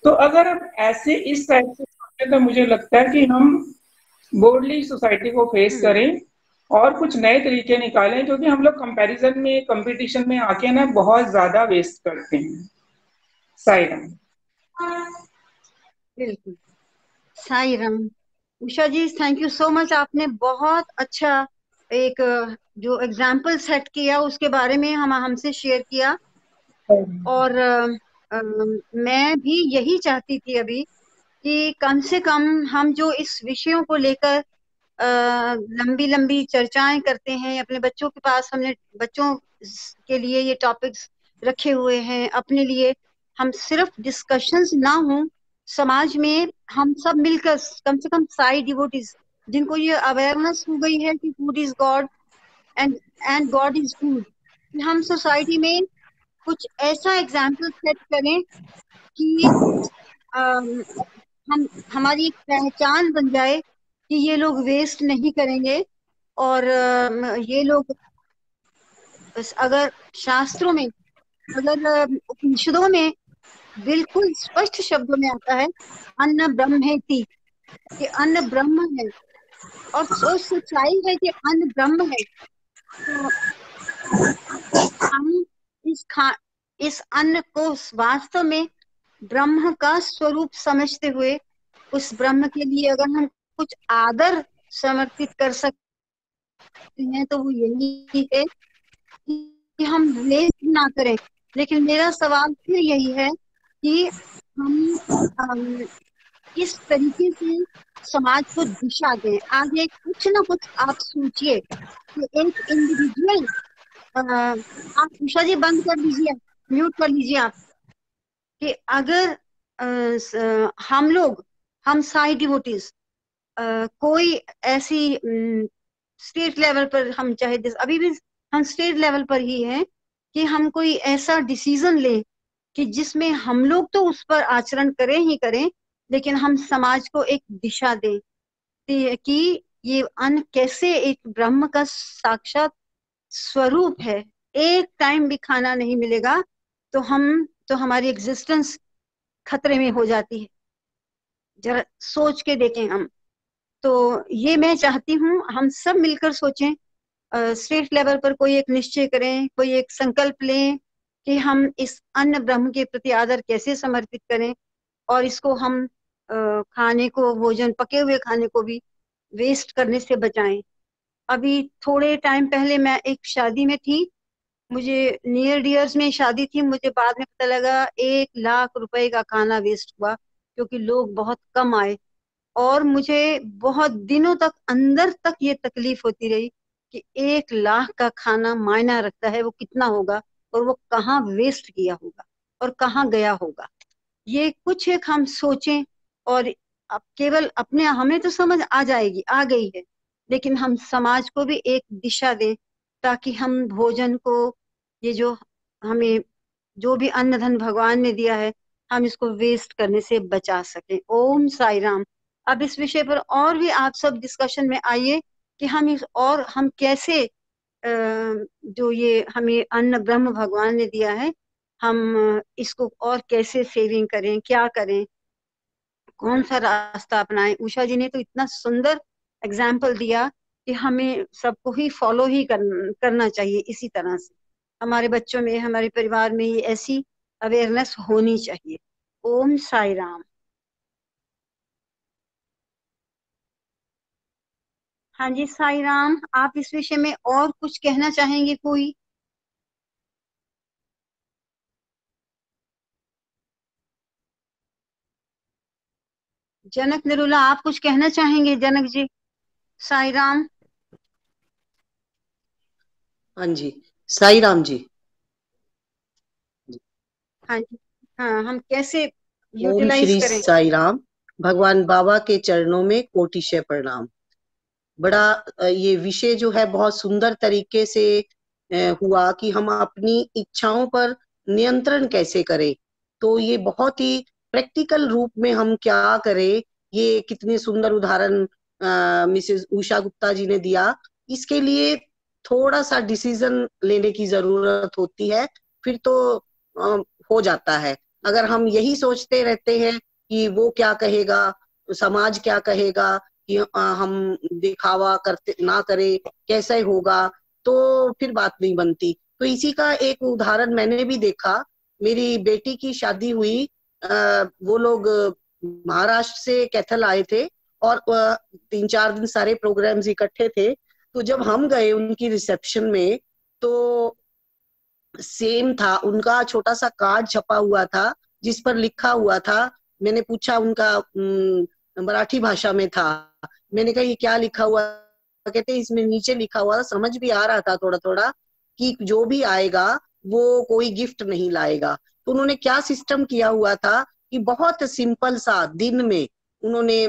तो अगर हम ऐसे इस टाइप से सोचें तो मुझे लगता है कि हम बोल्डली सोसाइटी को फेस करें और कुछ नए तरीके निकालें, क्योंकि हम लोग कंपैरिजन में, कंपटीशन में आके ना बहुत ज्यादा वेस्ट करते हैं। साईराम।
बिल्कुल, साईराम। उषा जी थैंक यू सो मच, आपने बहुत अच्छा एक जो एग्जाम्पल सेट किया उसके बारे में हमसे शेयर किया। और मैं भी यही चाहती थी अभी कि कम से कम हम जो इस विषयों को लेकर लंबी लंबी चर्चाएं करते हैं अपने बच्चों के पास, हमने बच्चों के लिए ये टॉपिक्स रखे हुए हैं अपने लिए, हम सिर्फ डिस्कशंस ना हो, समाज में हम सब मिलकर कम से कम साई डिवोटीज जिनको ये अवेयरनेस हो गई है कि food is God and God is food, हम सोसाइटी में कुछ ऐसा एग्जाम्पल सेट करें कि हम हमारी एक पहचान बन जाए कि ये लोग वेस्ट नहीं करेंगे। और ये लोग अगर शास्त्रों में, अगर उपनिषदों में बिल्कुल स्पष्ट शब्दों में आता है अन्न ब्रह्मेति, कि अन्न ब्रह्म है और सच्चाई है कि अन्न ब्रह्म है, तो हम इस अन्न को वास्तव में ब्रह्म का स्वरूप समझते हुए उस ब्रह्म के लिए अगर हम कुछ आदर समर्पित कर सकते हैं तो वो यही है कि हम वेस्ट ना करें। लेकिन मेरा सवाल फिर यही है कि हम किस तरीके से समाज को दिशा दें आगे। कुछ ना कुछ आप सोचिए कि एक इंडिविजुअल, आप उषा जी बंद कर लीजिए, म्यूट कर लीजिए आप, कि अगर हम साई डिवोटीज कोई ऐसी स्टेट लेवल पर, हम चाहे अभी भी हम स्टेट लेवल पर ही हैं, कि हम कोई ऐसा डिसीजन लें कि जिसमें हम लोग तो उस पर आचरण करें ही करें, लेकिन हम समाज को एक दिशा दें सकती है कि ये अन्न कैसे एक ब्रह्म का साक्षात स्वरूप है। एक टाइम भी खाना नहीं मिलेगा तो हमारी एग्जिस्टेंस खतरे में हो जाती है। जरा सोच के देखें हम। तो ये मैं चाहती हूँ हम सब मिलकर सोचें, स्टेट लेवल पर कोई एक निश्चय करें, कोई एक संकल्प लें कि हम इस अन्न ब्रह्म के प्रति आदर कैसे समर्पित करें और इसको हम खाने को, भोजन, पके हुए खाने को भी वेस्ट करने से बचाएं। अभी थोड़े टाइम पहले मैं एक शादी में थी, मुझे नियर डियर्स में शादी थी, मुझे बाद में पता लगा 1 लाख रुपए का खाना वेस्ट हुआ क्योंकि लोग बहुत कम आए। और मुझे बहुत दिनों तक अंदर तक ये तकलीफ होती रही कि 1 लाख का खाना मायना रखता है, वो कितना होगा और वो कहाँ वेस्ट किया होगा और कहाँ गया होगा। ये कुछ एक हम सोचें और अब केवल अपने, हमें तो समझ आ जाएगी, आ गई है, लेकिन हम समाज को भी एक दिशा दें ताकि हम भोजन को, ये जो हमें जो भी अन्न धन भगवान ने दिया है, हम इसको वेस्ट करने से बचा सकें। ओम साई राम। अब इस विषय पर और भी आप सब डिस्कशन में आइए कि हम कैसे जो ये हमें अन्न ब्रह्म भगवान ने दिया है, हम इसको और कैसे सेविंग करें, क्या करें, कौन सा रास्ता अपनाएं। उषा जी ने तो इतना सुंदर एग्जाम्पल दिया कि हमें सबको ही फॉलो ही करना चाहिए। इसी तरह से हमारे बच्चों में, हमारे परिवार में ये ऐसी अवेयरनेस होनी चाहिए। ओम साई राम। हाँ जी, साई राम। आप इस विषय में और कुछ कहना चाहेंगे कोई? जनक निरुला, आप कुछ कहना चाहेंगे? जनक जी। साई राम।
हाँ जी, साई राम जी।
हाँ जी, हाँ, हम कैसे
ओम
यूटिलाइज
श्री
करें?
साई राम। भगवान बाबा के चरणों में कोटिशय प्रणाम। बड़ा ये विषय जो है बहुत सुंदर तरीके से हुआ कि हम अपनी इच्छाओं पर नियंत्रण कैसे करें। तो ये बहुत ही प्रैक्टिकल रूप में हम क्या करें, ये कितने सुंदर उदाहरण मिसेस उषा गुप्ता जी ने दिया। इसके लिए थोड़ा सा डिसीजन लेने की जरूरत होती है, फिर तो हो जाता है। अगर हम यही सोचते रहते हैं कि वो क्या कहेगा, समाज क्या कहेगा, कि हम दिखावा करते ना करें, कैसे होगा, तो फिर बात नहीं बनती। तो इसी का एक उदाहरण मैंने भी देखा। मेरी बेटी की शादी हुई, वो लोग महाराष्ट्र से कैथल आए थे और 3-4 दिन सारे प्रोग्राम्स इकट्ठे थे। तो जब हम गए उनकी रिसेप्शन में तो सेम था, उनका छोटा सा कार्ड छपा हुआ था जिस पर लिखा हुआ था। मैंने पूछा, उनका मराठी भाषा में था। मैंने कहा ये क्या लिखा हुआ? कहते इसमें नीचे लिखा हुआ था, समझ भी आ रहा था थोड़ा थोड़ा, कि जो भी आएगा वो कोई गिफ्ट नहीं लाएगा। तो उन्होंने क्या सिस्टम किया हुआ था कि बहुत सिंपल सा दिन में उन्होंने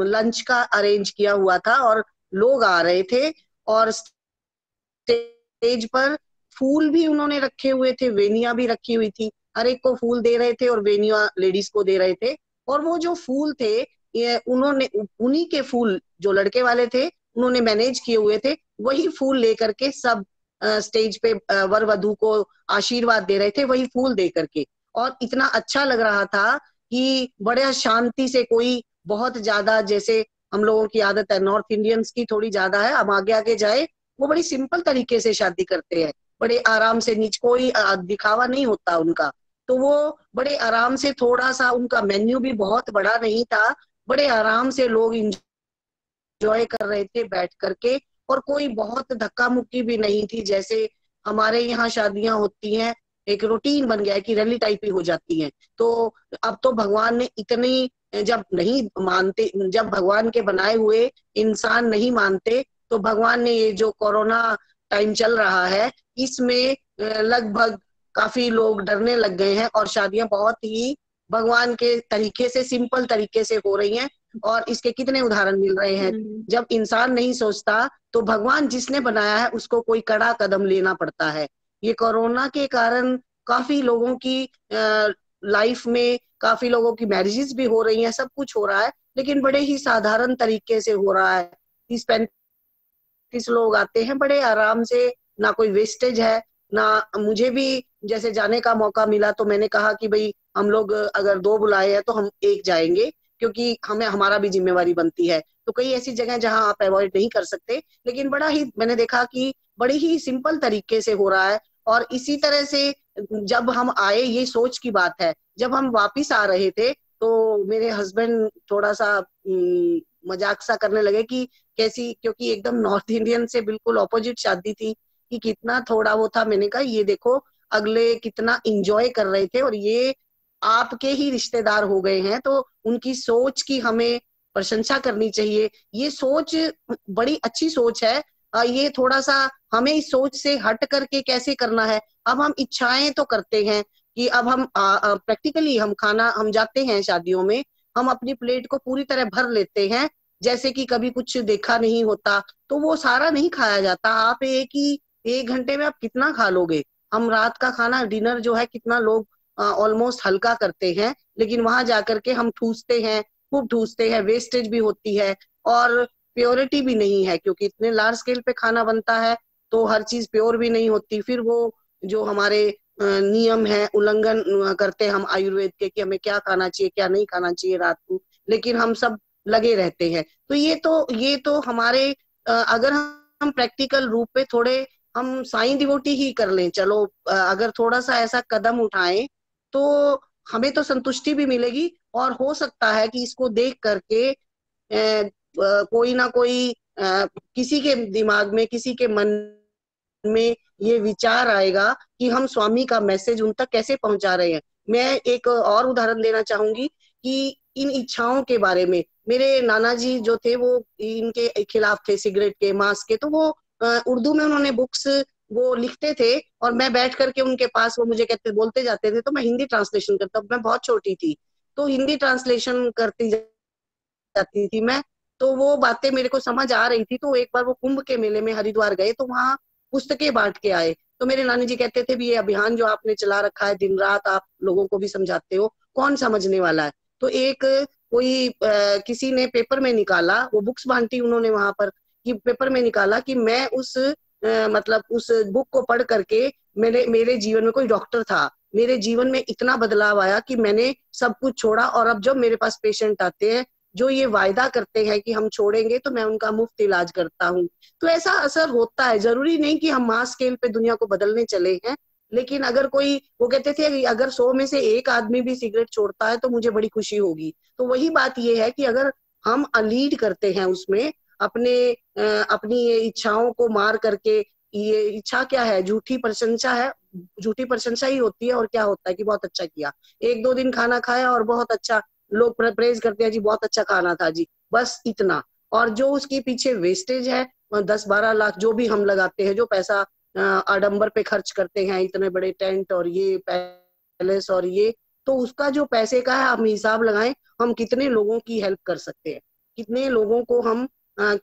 लंच का अरेंज किया हुआ था और लोग आ रहे थे और स्टेज पर फूल भी उन्होंने रखे हुए थे, वेनिया भी रखी हुई थी। हर एक को फूल दे रहे थे और वेनिया लेडीज को दे रहे थे। और वो जो फूल थे, ये उन्होंने उन्हीं के फूल जो लड़के वाले थे उन्होंने मैनेज किए हुए थे, वही फूल लेकर के सब स्टेज पे वर वधू को आशीर्वाद दे रहे थे, वही फूल दे करके। और इतना अच्छा लग रहा था कि बड़े शांति से, कोई बहुत ज्यादा, जैसे हम लोगों की आदत है, नॉर्थ इंडियंस की थोड़ी ज्यादा है, हम आगे आगे जाए, वो बड़ी सिंपल तरीके से शादी करते हैं, बड़े आराम से, कोई दिखावा नहीं होता उनका। तो वो बड़े आराम से, थोड़ा सा उनका मेन्यू भी बहुत बड़ा नहीं था, बड़े आराम से लोग एंजॉय कर रहे थे बैठ करके। और कोई बहुत धक्का मुक्की भी नहीं थी, जैसे हमारे यहाँ शादियां होती हैं, एक रूटीन बन गया है कि रैली टाइप ही हो जाती है। तो अब तो भगवान ने इतनी, जब नहीं मानते, जब भगवान के बनाए हुए इंसान नहीं मानते, तो भगवान ने ये जो कोरोना टाइम चल रहा है, इसमें लगभग काफी लोग डरने लग गए हैं और शादियां बहुत ही भगवान के तरीके से, सिंपल तरीके से हो रही हैं। और इसके कितने उदाहरण मिल रहे हैं। जब इंसान नहीं सोचता तो भगवान जिसने बनाया है उसको कोई कड़ा कदम लेना पड़ता है। ये कोरोना के कारण काफी लोगों की लाइफ में, काफी लोगों की मैरिजेस भी हो रही हैं, सब कुछ हो रहा है, लेकिन बड़े ही साधारण तरीके से हो रहा है। 30-35 लोग आते हैं बड़े आराम से, ना कोई वेस्टेज है ना। मुझे भी जैसे जाने का मौका मिला तो मैंने कहा कि भाई हम लोग अगर 2 बुलाए हैं तो हम 1 जाएंगे, क्योंकि हमें हमारा भी जिम्मेवारी बनती है। तो कई ऐसी जगह जहां आप अवॉइड नहीं कर सकते, लेकिन बड़ा ही मैंने देखा कि बड़ी ही सिंपल तरीके से हो रहा है। और इसी तरह से जब हम आए, ये सोच की बात है, जब हम वापिस आ रहे थे तो मेरे हस्बैंड थोड़ा सा मजाक सा करने लगे कि कैसी, क्योंकि एकदम नॉर्थ इंडियन से बिल्कुल ऑपोजिट शादी थी, कि कितना थोड़ा वो था। मैंने कहा ये देखो अगले कितना इंजॉय कर रहे थे और ये आपके ही रिश्तेदार हो गए हैं, तो उनकी सोच की हमें प्रशंसा करनी चाहिए। ये सोच बड़ी अच्छी सोच है। ये थोड़ा सा हमें इस सोच से हट करके कैसे करना है। अब हम इच्छाएं तो करते हैं कि अब हम प्रैक्टिकली हम खाना, हम जाते हैं शादियों में, हम अपनी प्लेट को पूरी तरह भर लेते हैं जैसे कि कभी कुछ देखा नहीं होता। तो वो सारा नहीं खाया जाता। आप एक घंटे में आप कितना खा लोगे। हम रात का खाना, डिनर जो है, कितना लोग ऑलमोस्ट हल्का करते हैं, लेकिन वहां जाकर के हम ठूसते हैं, खूब ठूसते हैं, वेस्टेज भी होती है और प्योरिटी भी नहीं है, क्योंकि इतने लार्ज स्केल पे खाना बनता है तो हर चीज प्योर भी नहीं होती। फिर वो जो हमारे नियम है उल्लंघन करते हैं हम आयुर्वेद के, कि हमें क्या खाना चाहिए क्या नहीं खाना चाहिए रात को, लेकिन हम सब लगे रहते हैं। तो ये तो हमारे अगर हम प्रैक्टिकल रूप पे थोड़े हम साईं डिवोटी ही कर लें, चलो अगर थोड़ा सा ऐसा कदम उठाएं तो हमें तो संतुष्टि भी मिलेगी। और हो सकता है कि इसको देख करके कोई ना कोई किसी के दिमाग में, किसी के मन में ये विचार आएगा कि हम स्वामी का मैसेज उन तक कैसे पहुंचा रहे हैं। मैं एक और उदाहरण देना चाहूंगी कि इन इच्छाओं के बारे में, मेरे नाना जी जो थे वो इनके खिलाफ थे, सिगरेट के, मांस के। तो वो उर्दू में उन्होंने बुक्स वो लिखते थे और मैं बैठ करके उनके पास, वो मुझे कहते बोलते जाते थे तो मैं हिंदी ट्रांसलेशन करता। मैं बहुत छोटी थी तो हिंदी ट्रांसलेशन करती जाती थी मैं, तो वो बातें मेरे को समझ आ रही थी। तो एक बार वो कुंभ के मेले में हरिद्वार गए तो वहां पुस्तकें बांट के आए। तो मेरे नानी जी कहते थे भी ये अभियान जो आपने चला रखा है, दिन रात आप लोगों को भी समझाते हो, कौन समझने वाला है। तो एक कोई किसी ने पेपर में निकाला, वो बुक्स बांटी उन्होंने वहां पर, कि पेपर में निकाला कि मैं उस मतलब उस बुक को पढ़ करके मेरे जीवन में, कोई डॉक्टर था, मेरे जीवन में इतना बदलाव आया कि मैंने सब कुछ छोड़ा। और अब जब मेरे पास पेशेंट आते हैं जो ये वायदा करते हैं कि हम छोड़ेंगे, तो मैं उनका मुफ्त इलाज करता हूँ। तो ऐसा असर होता है। जरूरी नहीं कि हम मास स्केल पे दुनिया को बदलने चले हैं, लेकिन अगर कोई, वो कहते थे अगर 100 में से 1 आदमी भी सिगरेट छोड़ता है तो मुझे बड़ी खुशी होगी। तो वही बात ये है कि अगर हम लीड करते हैं उसमें अपनी ये इच्छाओं को मार करके, ये इच्छा क्या है, झूठी प्रशंसा है, झूठी प्रशंसा ही होती है। और क्या होता है कि बहुत अच्छा किया, 1-2 दिन खाना खाया और बहुत अच्छा, लोग प्रेज करते हैं जी बहुत अच्छा खाना था जी, बस इतना। और जो उसके पीछे वेस्टेज है, 10-12 लाख जो भी हम लगाते हैं, जो पैसा आडंबर पे खर्च करते हैं, इतने बड़े टेंट और ये पैलेस और ये, तो उसका जो पैसे का है, हम हिसाब लगाएं हम कितने लोगों की हेल्प कर सकते हैं, कितने लोगों को हम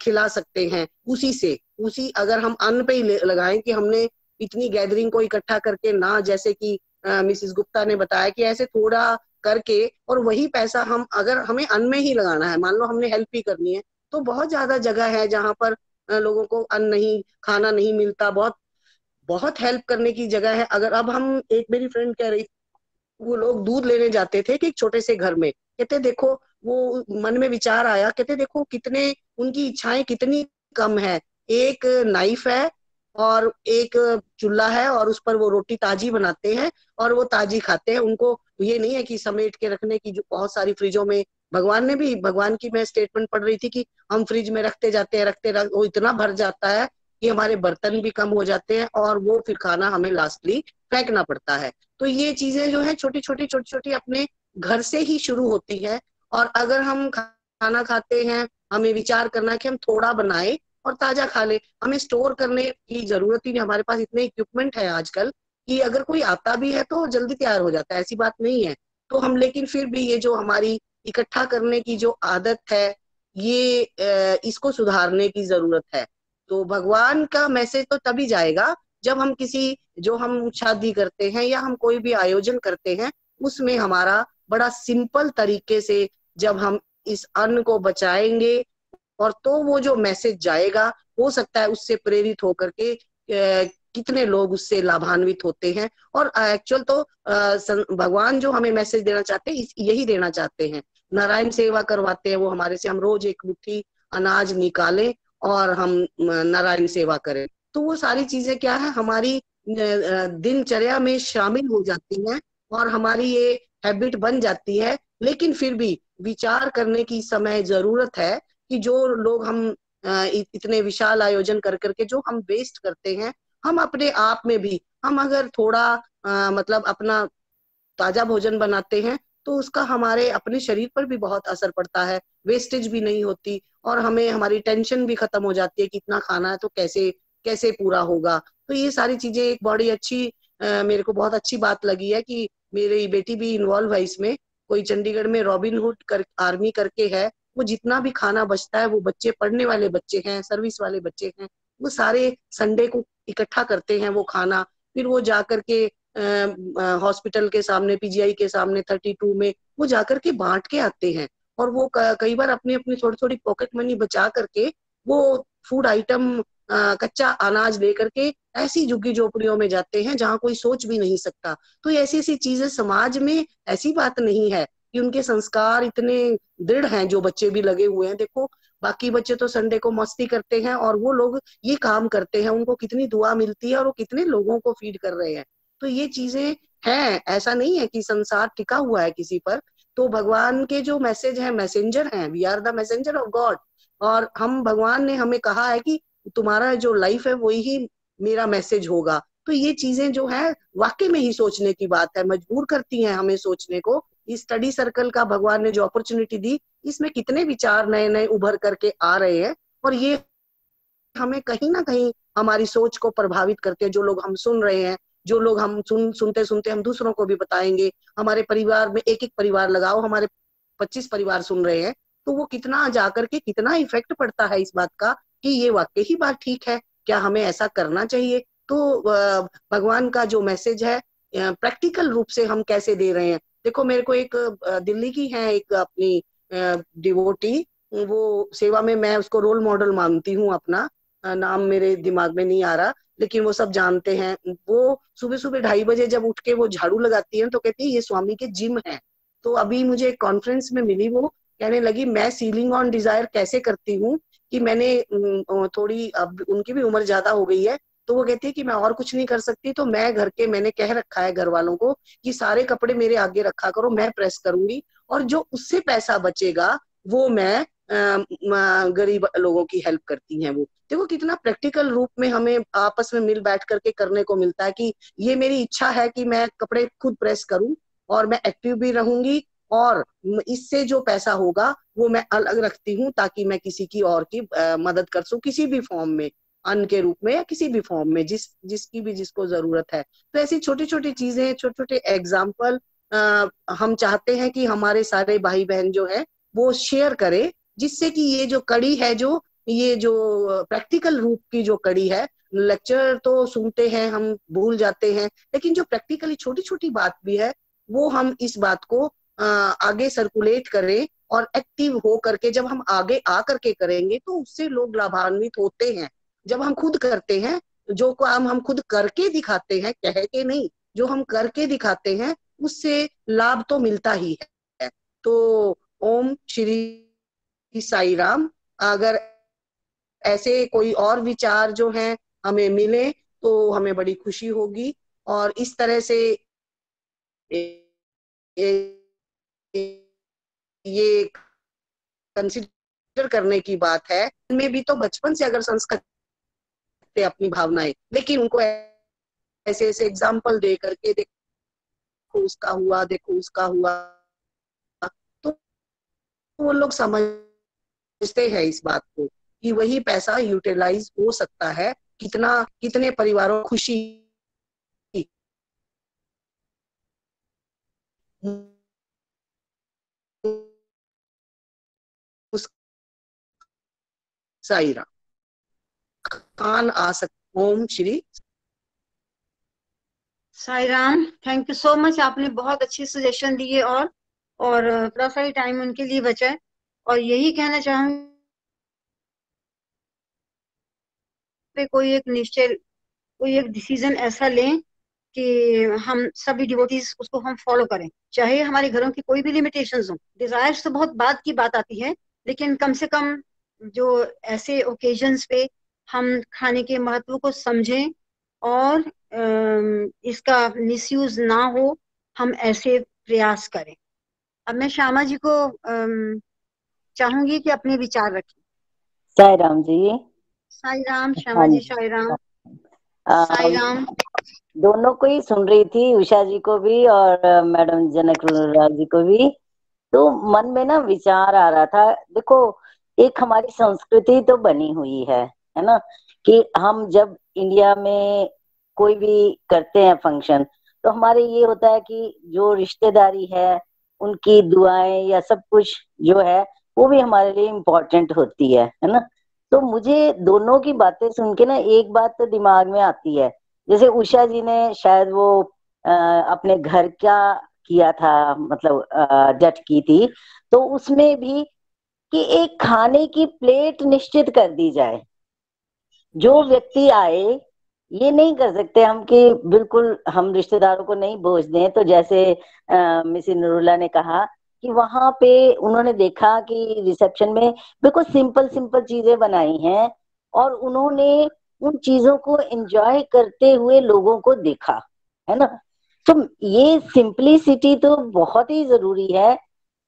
खिला सकते हैं उसी अगर हम अन्न पे ही लगाएं कि हमने इतनी गैदरिंग को इकट्ठा करके ना, जैसे कि मिसिस गुप्ता ने बताया कि ऐसे थोड़ा करके, और वही पैसा हम, अगर हमें अन्न में ही लगाना है, मान लो हमने हेल्प ही करनी है, तो बहुत ज्यादा जगह है जहां पर लोगों को अन्न नहीं, खाना नहीं मिलता, बहुत बहुत हेल्प करने की जगह है। अगर अब हम, एक मेरी फ्रेंड कह रही, वो लोग दूध लेने जाते थे कि एक छोटे से घर में, कहते देखो, वो मन में विचार आया, कहते देखो कितने उनकी इच्छाएं कितनी कम है, एक नाइफ है और एक चूल्हा है और उस पर वो रोटी ताजी बनाते हैं और वो ताजी खाते हैं। उनको ये नहीं है कि समेट के रखने की, जो बहुत सारी फ्रिजों में, भगवान की मैं स्टेटमेंट पढ़ रही थी कि हम फ्रिज में रखते जाते हैं, वो इतना भर जाता है कि हमारे बर्तन भी कम हो जाते हैं और वो फिर खाना हमें लास्टली फेंकना पड़ता है। तो ये चीजें जो है छोटी छोटी अपने घर से ही शुरू होती है। और अगर हम खाना खाते हैं, हमें विचार करना है कि हम थोड़ा बनाए और ताजा खा ले, हमें स्टोर करने की जरूरत ही नहीं। हमारे पास इतने इक्विपमेंट है आजकल कि अगर कोई आता भी है तो जल्दी तैयार हो जाता है, ऐसी बात नहीं है। तो हम, लेकिन फिर भी ये जो हमारी इकट्ठा करने की जो आदत है, ये इसको सुधारने की जरूरत है। तो भगवान का मैसेज तो तभी जाएगा जब हम जो हम शादी करते हैं या हम कोई भी आयोजन करते हैं, उसमें हमारा बड़ा सिंपल तरीके से जब हम इस अन्न को बचाएंगे और तो वो जो मैसेज जाएगा, हो सकता है उससे प्रेरित होकर के कितने लोग उससे लाभान्वित होते हैं। और एक्चुअल तो भगवान जो हमें मैसेज देना चाहते हैं यही देना चाहते हैं। नारायण सेवा करवाते हैं वो हमारे से, हम रोज एक मुट्ठी अनाज निकालें और हम नारायण सेवा करें। तो वो सारी चीजें क्या है, हमारी दिनचर्या में शामिल हो जाती हैं और हमारी ये हैबिट बन जाती है। लेकिन फिर भी विचार करने की समय जरूरत है कि जो लोग हम इतने विशाल आयोजन कर करके जो हम वेस्ट करते हैं, हम अपने आप में भी हम अगर थोड़ा मतलब अपना ताजा भोजन बनाते हैं तो उसका हमारे अपने शरीर पर भी बहुत असर पड़ता है, वेस्टेज भी नहीं होती और हमें हमारी टेंशन भी खत्म हो जाती है कि इतना खाना है तो कैसे कैसे पूरा होगा। तो ये सारी चीजें एक बड़ी अच्छी मेरे को बहुत अच्छी बात लगी है कि मेरी बेटी भी इन्वॉल्व है इसमें। कोई चंडीगढ़ में रॉबिनहुड आर्मी करके है, वो जितना भी खाना बचता है वो बच्चे, पढ़ने वाले बच्चे हैं, सर्विस वाले बच्चे हैं, वो सारे संडे को इकट्ठा करते हैं वो खाना, फिर वो जाकर के हॉस्पिटल के सामने, पीजीआई के सामने 32 में वो जाकर के बांट के आते हैं। और वो कई बार अपनी अपनी थोड़ी थोड़ी पॉकेट मनी बचा करके वो फूड आइटम, कच्चा अनाज लेकर के ऐसी झुग्गी झोपड़ियों में जाते हैं जहाँ कोई सोच भी नहीं सकता। तो ऐसी ऐसी चीजें समाज में, ऐसी बात नहीं है कि उनके संस्कार इतने दृढ़ हैं, जो बच्चे भी लगे हुए हैं। देखो बाकी बच्चे तो संडे को मस्ती करते हैं और वो लोग ये काम करते हैं, उनको कितनी दुआ मिलती है और वो कितने लोगों को फीड कर रहे हैं। तो ये चीजें हैं, ऐसा नहीं है कि संसार टिका हुआ है किसी पर। तो भगवान के जो मैसेज है, मैसेंजर हैं, we are the messenger of God. और हम, भगवान ने हमें कहा है कि तुम्हारा जो लाइफ है वही ही मेरा मैसेज होगा। तो ये चीजें जो है वाकई में ही सोचने की बात है, मजबूर करती हैं हमें सोचने को। इस स्टडी सर्कल का भगवान ने जो अपॉर्चुनिटी दी, इसमें कितने विचार नए नए उभर करके आ रहे हैं और ये हमें कहीं ना कहीं हमारी सोच को प्रभावित करते हैं। जो लोग हम सुन रहे हैं, जो लोग हम सुनते सुनते हम दूसरों को भी बताएंगे। हमारे परिवार में एक एक परिवार लगाओ, हमारे 25 परिवार सुन रहे हैं, तो वो कितना जाकर के कितना इफेक्ट पड़ता है इस बात का कि ये वाकई ही बात ठीक है, क्या हमें ऐसा करना चाहिए। तो भगवान का जो मैसेज है प्रैक्टिकल रूप से हम कैसे दे रहे हैं। देखो मेरे को एक दिल्ली की है एक अपनी डिवोटी, वो सेवा में मैं उसको रोल मॉडल मानती हूँ अपना, नाम मेरे दिमाग में नहीं आ रहा लेकिन वो सब जानते हैं। वो सुबह सुबह 2:30 बजे जब उठ के वो झाड़ू लगाती है तो कहती है ये स्वामी के जिम है। तो अभी मुझे एक कॉन्फ्रेंस में मिली, वो कहने लगी मैं सीलिंग ऑन डिजायर कैसे करती हूँ कि मैंने थोड़ी, अब उनकी भी उम्र ज्यादा हो गई है, तो वो कहती है कि मैं और कुछ नहीं कर सकती, तो मैं घर के, मैंने कह रखा है घर वालों को कि सारे कपड़े मेरे आगे रखा करो, मैं प्रेस करूंगी और जो उससे पैसा बचेगा वो मैं गरीब लोगों की हेल्प करती हैं। वो देखो कितना प्रैक्टिकल रूप में हमें आपस में मिल बैठ करके करने को मिलता है कि ये मेरी इच्छा है कि मैं कपड़े खुद प्रेस करूं और मैं एक्टिव भी रहूंगी और इससे जो पैसा होगा वो मैं अलग रखती हूँ ताकि मैं किसी की और की मदद कर सकूं, किसी भी फॉर्म में, अन्न के रूप में या किसी भी फॉर्म में, जिसकी भी जिसको जरूरत है। तो ऐसी छोटी छोटी चीजें, छोटे छोटे एग्जाम्पल हम चाहते हैं कि हमारे सारे भाई बहन जो है वो शेयर करें, जिससे कि ये जो कड़ी है, जो ये जो प्रैक्टिकल रूप की जो कड़ी है, लेक्चर तो सुनते हैं हम, भूल जाते हैं, लेकिन जो प्रैक्टिकली छोटी छोटी बात भी है वो हम इस बात को आगे सर्कुलेट करें और एक्टिव हो करके जब हम आगे आ करके करेंगे तो उससे लोग लाभान्वित होते हैं। जब हम खुद करते हैं, जो काम हम खुद करके दिखाते हैं, कह के नहीं, जो हम करके दिखाते हैं उससे लाभ तो मिलता ही है। तो ओम श्री साई राम। अगर ऐसे कोई और विचार जो हैं हमें मिले तो हमें बड़ी खुशी होगी। और इस तरह से ये कंसिडर करने की बात है, इनमें भी तो बचपन से अगर संस्कार अपनी भावनाएं, लेकिन उनको ऐसे ऐसे एग्जाम्पल दे करके, देखो उसका हुआ, देखो उसका हुआ, तो वो लोग समझते हैं इस बात को कि वही पैसा यूटिलाइज हो सकता है, कितना कितने परिवारों को खुशी। साईरा कान आ सकते। ओम Shri
Sai Ram. Thank you so much, आपने बहुत अच्छी सजेशन दिए और थोड़ा सा ही टाइम उनके लिए बचा है और यही कहना चाहूंगी कोई एक डिसीजन ऐसा लें कि हम सभी डिवोटीज उसको हम फॉलो करें, चाहे हमारे घरों की कोई भी लिमिटेशंस हो। डिजायर्स तो बहुत बाद की बात आती है, लेकिन कम से कम जो ऐसे ओकेजन्स पे हम खाने के महत्व को समझें और इसका मिसयूज ना हो, हम ऐसे प्रयास करें। अब मैं श्यामा जी को चाहूंगी कि अपने विचार रखें।
साई राम जी।
साई राम श्यामा
हाँ
जी,
जी।
साई राम।
अम,
साई राम।
दोनों को ही सुन रही थी, उषा जी को भी और मैडम जनक राज जी को भी। तो मन में ना विचार आ रहा था, देखो एक हमारी संस्कृति तो बनी हुई है ना, कि हम जब इंडिया में कोई भी करते हैं फंक्शन, तो हमारे ये होता है कि जो रिश्तेदारी है उनकी दुआएं या सब कुछ जो है वो भी हमारे लिए इम्पोर्टेंट होती है ना। तो मुझे दोनों की बातें सुन के ना एक बात तो दिमाग में आती है, जैसे उषा जी ने शायद वो अपने घर का किया था, मतलब जट की थी, तो उसमें भी कि एक खाने की प्लेट निश्चित कर दी जाए, जो व्यक्ति आए। ये नहीं कर सकते हम कि बिल्कुल हम रिश्तेदारों को नहीं भोज दें। तो जैसे मिस नूरुल्लाह ने कहा कि वहां पे उन्होंने देखा कि रिसेप्शन में बिल्कुल सिंपल सिंपल चीजें बनाई हैं और उन्होंने उन चीजों को एंजॉय करते हुए लोगों को देखा, है ना। तो ये सिंपलिसिटी तो बहुत ही जरूरी है।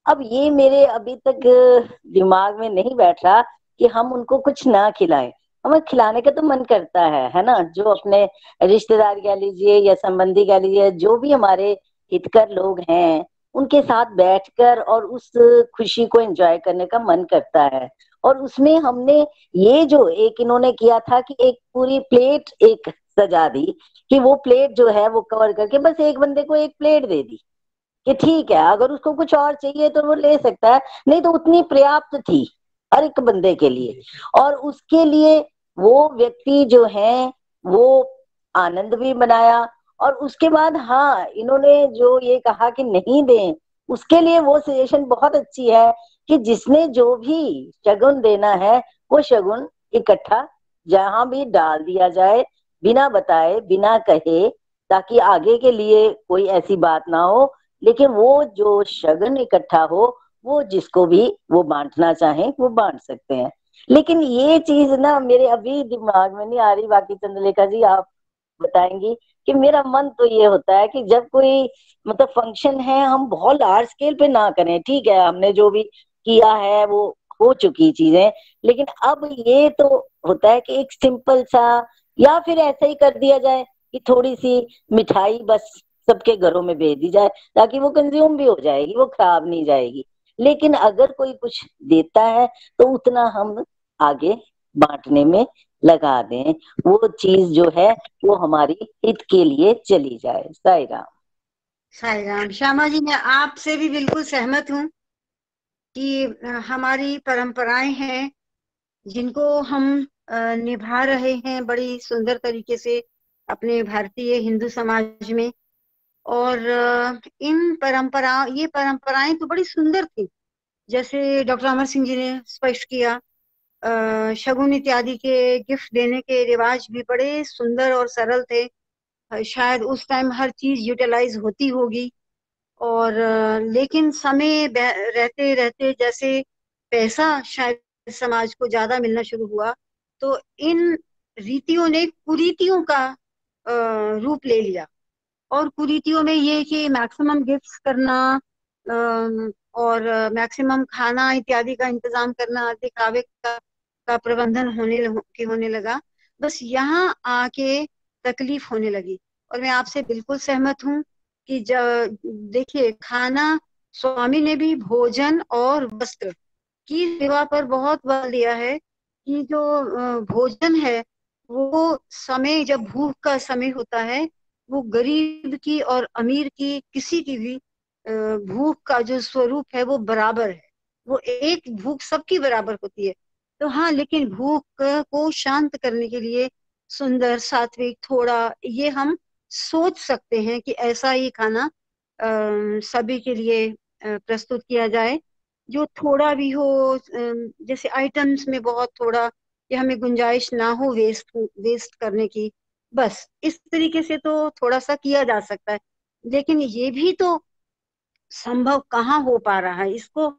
अब ये मेरे अभी तक दिमाग में नहीं बैठ रहा कि हम उनको कुछ ना खिलाएं। हमें खिलाने का तो मन करता है ना, जो अपने रिश्तेदार कह लीजिए या संबंधी कह लीजिए, जो भी हमारे हितकर लोग हैं उनके साथ बैठकर और उस खुशी को एंजॉय करने का मन करता है। और उसमें हमने ये जो एक इन्होंने किया था कि एक पूरी प्लेट एक सजा दी, कि वो प्लेट जो है वो कवर करके बस एक बंदे को एक प्लेट दे दी कि ठीक है, अगर उसको कुछ और चाहिए तो वो ले सकता है, नहीं तो उतनी पर्याप्त थी हर एक बंदे के लिए। और उसके लिए वो व्यक्ति जो है वो आनंद भी बनाया। और उसके बाद हाँ, इन्होंने जो ये कहा कि नहीं दें, उसके लिए वो सजेशन बहुत अच्छी है कि जिसने जो भी शगुन देना है वो शगुन इकट्ठा जहां भी डाल दिया जाए, बिना बताए बिना कहे, ताकि आगे के लिए कोई ऐसी बात ना हो। लेकिन वो जो शगन इकट्ठा हो वो जिसको भी वो बांटना चाहे वो बांट सकते हैं। लेकिन ये चीज ना मेरे अभी दिमाग में नहीं आ रही, बाकी चंद्रलेखा जी आप बताएंगी। कि मेरा मन तो ये होता है कि जब कोई मतलब फंक्शन है हम बहुत लार्ज स्केल पे ना करें, ठीक है हमने जो भी किया है वो हो चुकी चीजें, लेकिन अब ये तो होता है कि एक सिंपल सा, या फिर ऐसा ही कर दिया जाए कि थोड़ी सी मिठाई बस सबके घरों में भेज दी जाए, ताकि वो कंज्यूम भी हो जाएगी, वो खराब नहीं जाएगी। लेकिन अगर कोई कुछ देता है तो उतना हम आगे बांटने में लगा दें, वो चीज जो है वो हमारी हित के लिए चली जाए। साई राम।
साई राम। श्यामा जी, मैं आपसे भी बिल्कुल सहमत हूँ कि हमारी परंपराएं हैं जिनको हम निभा रहे हैं बड़ी सुंदर तरीके से अपने भारतीय हिंदू समाज में। और ये परंपराएं तो बड़ी सुंदर थी, जैसे डॉक्टर अमर सिंह जी ने स्पष्ट किया। शगुन इत्यादि के गिफ्ट देने के रिवाज भी बड़े सुंदर और सरल थे। शायद उस टाइम हर चीज यूटिलाइज होती होगी। और लेकिन समय रहते रहते जैसे पैसा शायद समाज को ज्यादा मिलना शुरू हुआ, तो इन रीतियों ने कुरीतियों का रूप ले लिया। और कुरीतियों में ये कि मैक्सिमम गिफ्ट्स करना और मैक्सिमम खाना इत्यादि का इंतजाम करना, दिखावे का प्रबंधन होने लगा। बस यहाँ आके तकलीफ होने लगी। और मैं आपसे बिल्कुल सहमत हूँ कि देखिए, खाना, स्वामी ने भी भोजन और वस्त्र की सेवा पर बहुत बल दिया है कि जो भोजन है वो समय, जब भूख का समय होता है, वो गरीब की और अमीर की किसी की भी भूख का जो स्वरूप है वो बराबर है। वो एक भूख सबकी बराबर होती है। तो हाँ, लेकिन भूख को शांत करने के लिए सुंदर, सात्विक, थोड़ा ये हम सोच सकते हैं कि ऐसा ही खाना सभी के लिए प्रस्तुत किया जाए। जो थोड़ा भी हो, जैसे आइटम्स में बहुत थोड़ा, कि हमें गुंजाइश ना हो वेस्ट करने की, बस इस तरीके से तो थोड़ा सा किया जा सकता है। लेकिन ये भी तो संभव कहाँ हो पा रहा है इसको।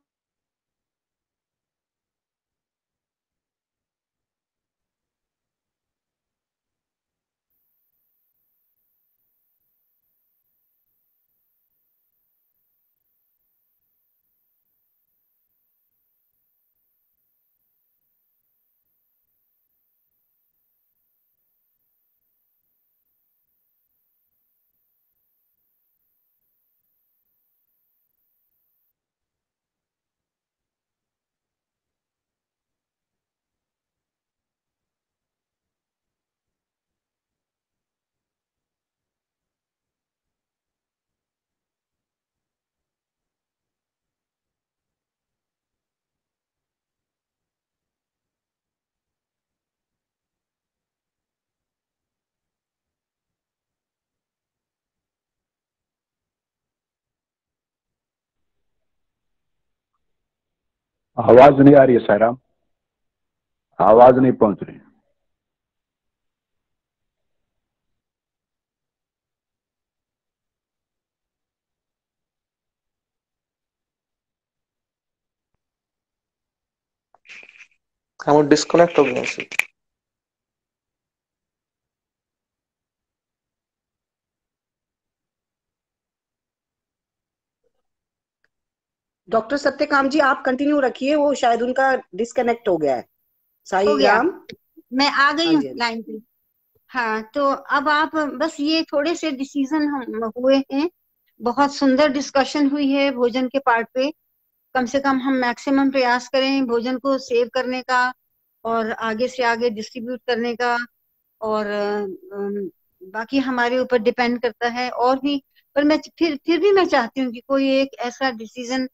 आवाज नहीं आ रही है साईराम, आवाज नहीं पहुंच रही।
हम डिस्कनेक्ट हो गए हैं।
डॉक्टर सत्यकाम जी आप कंटिन्यू रखिए, वो शायद उनका डिस्कनेक्ट हो गया है। साई
हो गया,
राम,
मैं आ गई
हाँ
हूँ
जी,
लाइन पे। हाँ, तो अब आप बस ये थोड़े से डिसीजन हम हुए हैं, बहुत सुंदर डिस्कशन हुई है भोजन के पार्ट पे। कम से कम हम मैक्सिमम प्रयास करें भोजन को सेव करने का और आगे से आगे डिस्ट्रीब्यूट करने का, और बाकी हमारे ऊपर डिपेंड करता है और भी। पर मैं फिर भी मैं चाहती हूँ कि कोई एक ऐसा डिसीजन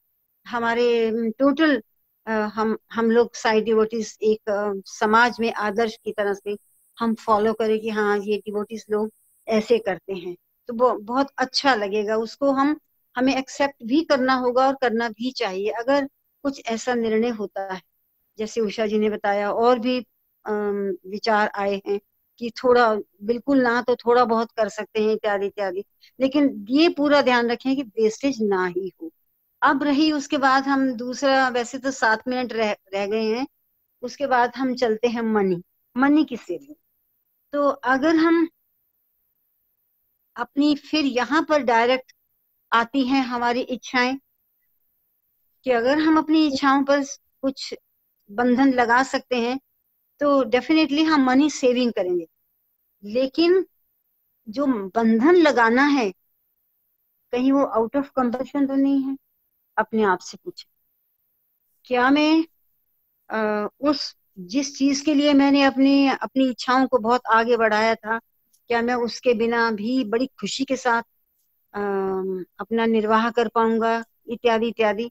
हमारे टोटल हम लोग साई डिवोटीज एक समाज में आदर्श की तरह से हम फॉलो करें कि हाँ ये डिवोटीज लोग ऐसे करते हैं, तो वो बहुत अच्छा लगेगा। उसको हमें एक्सेप्ट भी करना होगा और करना भी चाहिए अगर कुछ ऐसा निर्णय होता है। जैसे उषा जी ने बताया, और भी विचार आए हैं कि थोड़ा, बिल्कुल ना तो थोड़ा बहुत कर सकते हैं इत्यादि इत्यादि, लेकिन ये पूरा ध्यान रखें कि वेस्टेज ना ही हो। अब रही उसके बाद हम दूसरा, वैसे तो 7 मिनट रह गए हैं, उसके बाद हम चलते हैं मनी की सेविंग। तो अगर हम अपनी, फिर यहाँ पर डायरेक्ट आती हैं हमारी इच्छाएं, कि अगर हम अपनी इच्छाओं पर कुछ बंधन लगा सकते हैं तो डेफिनेटली हम मनी सेविंग करेंगे। लेकिन जो बंधन लगाना है, कहीं वो आउट ऑफ कंपल्शन तो नहीं है? अपने आप से पूछें, क्या मैं उस जिस चीज के लिए मैंने अपनी इच्छाओं को बहुत आगे बढ़ाया था, क्या मैं उसके बिना भी बड़ी खुशी के साथ अपना निर्वाह कर पाऊंगा, इत्यादि इत्यादि।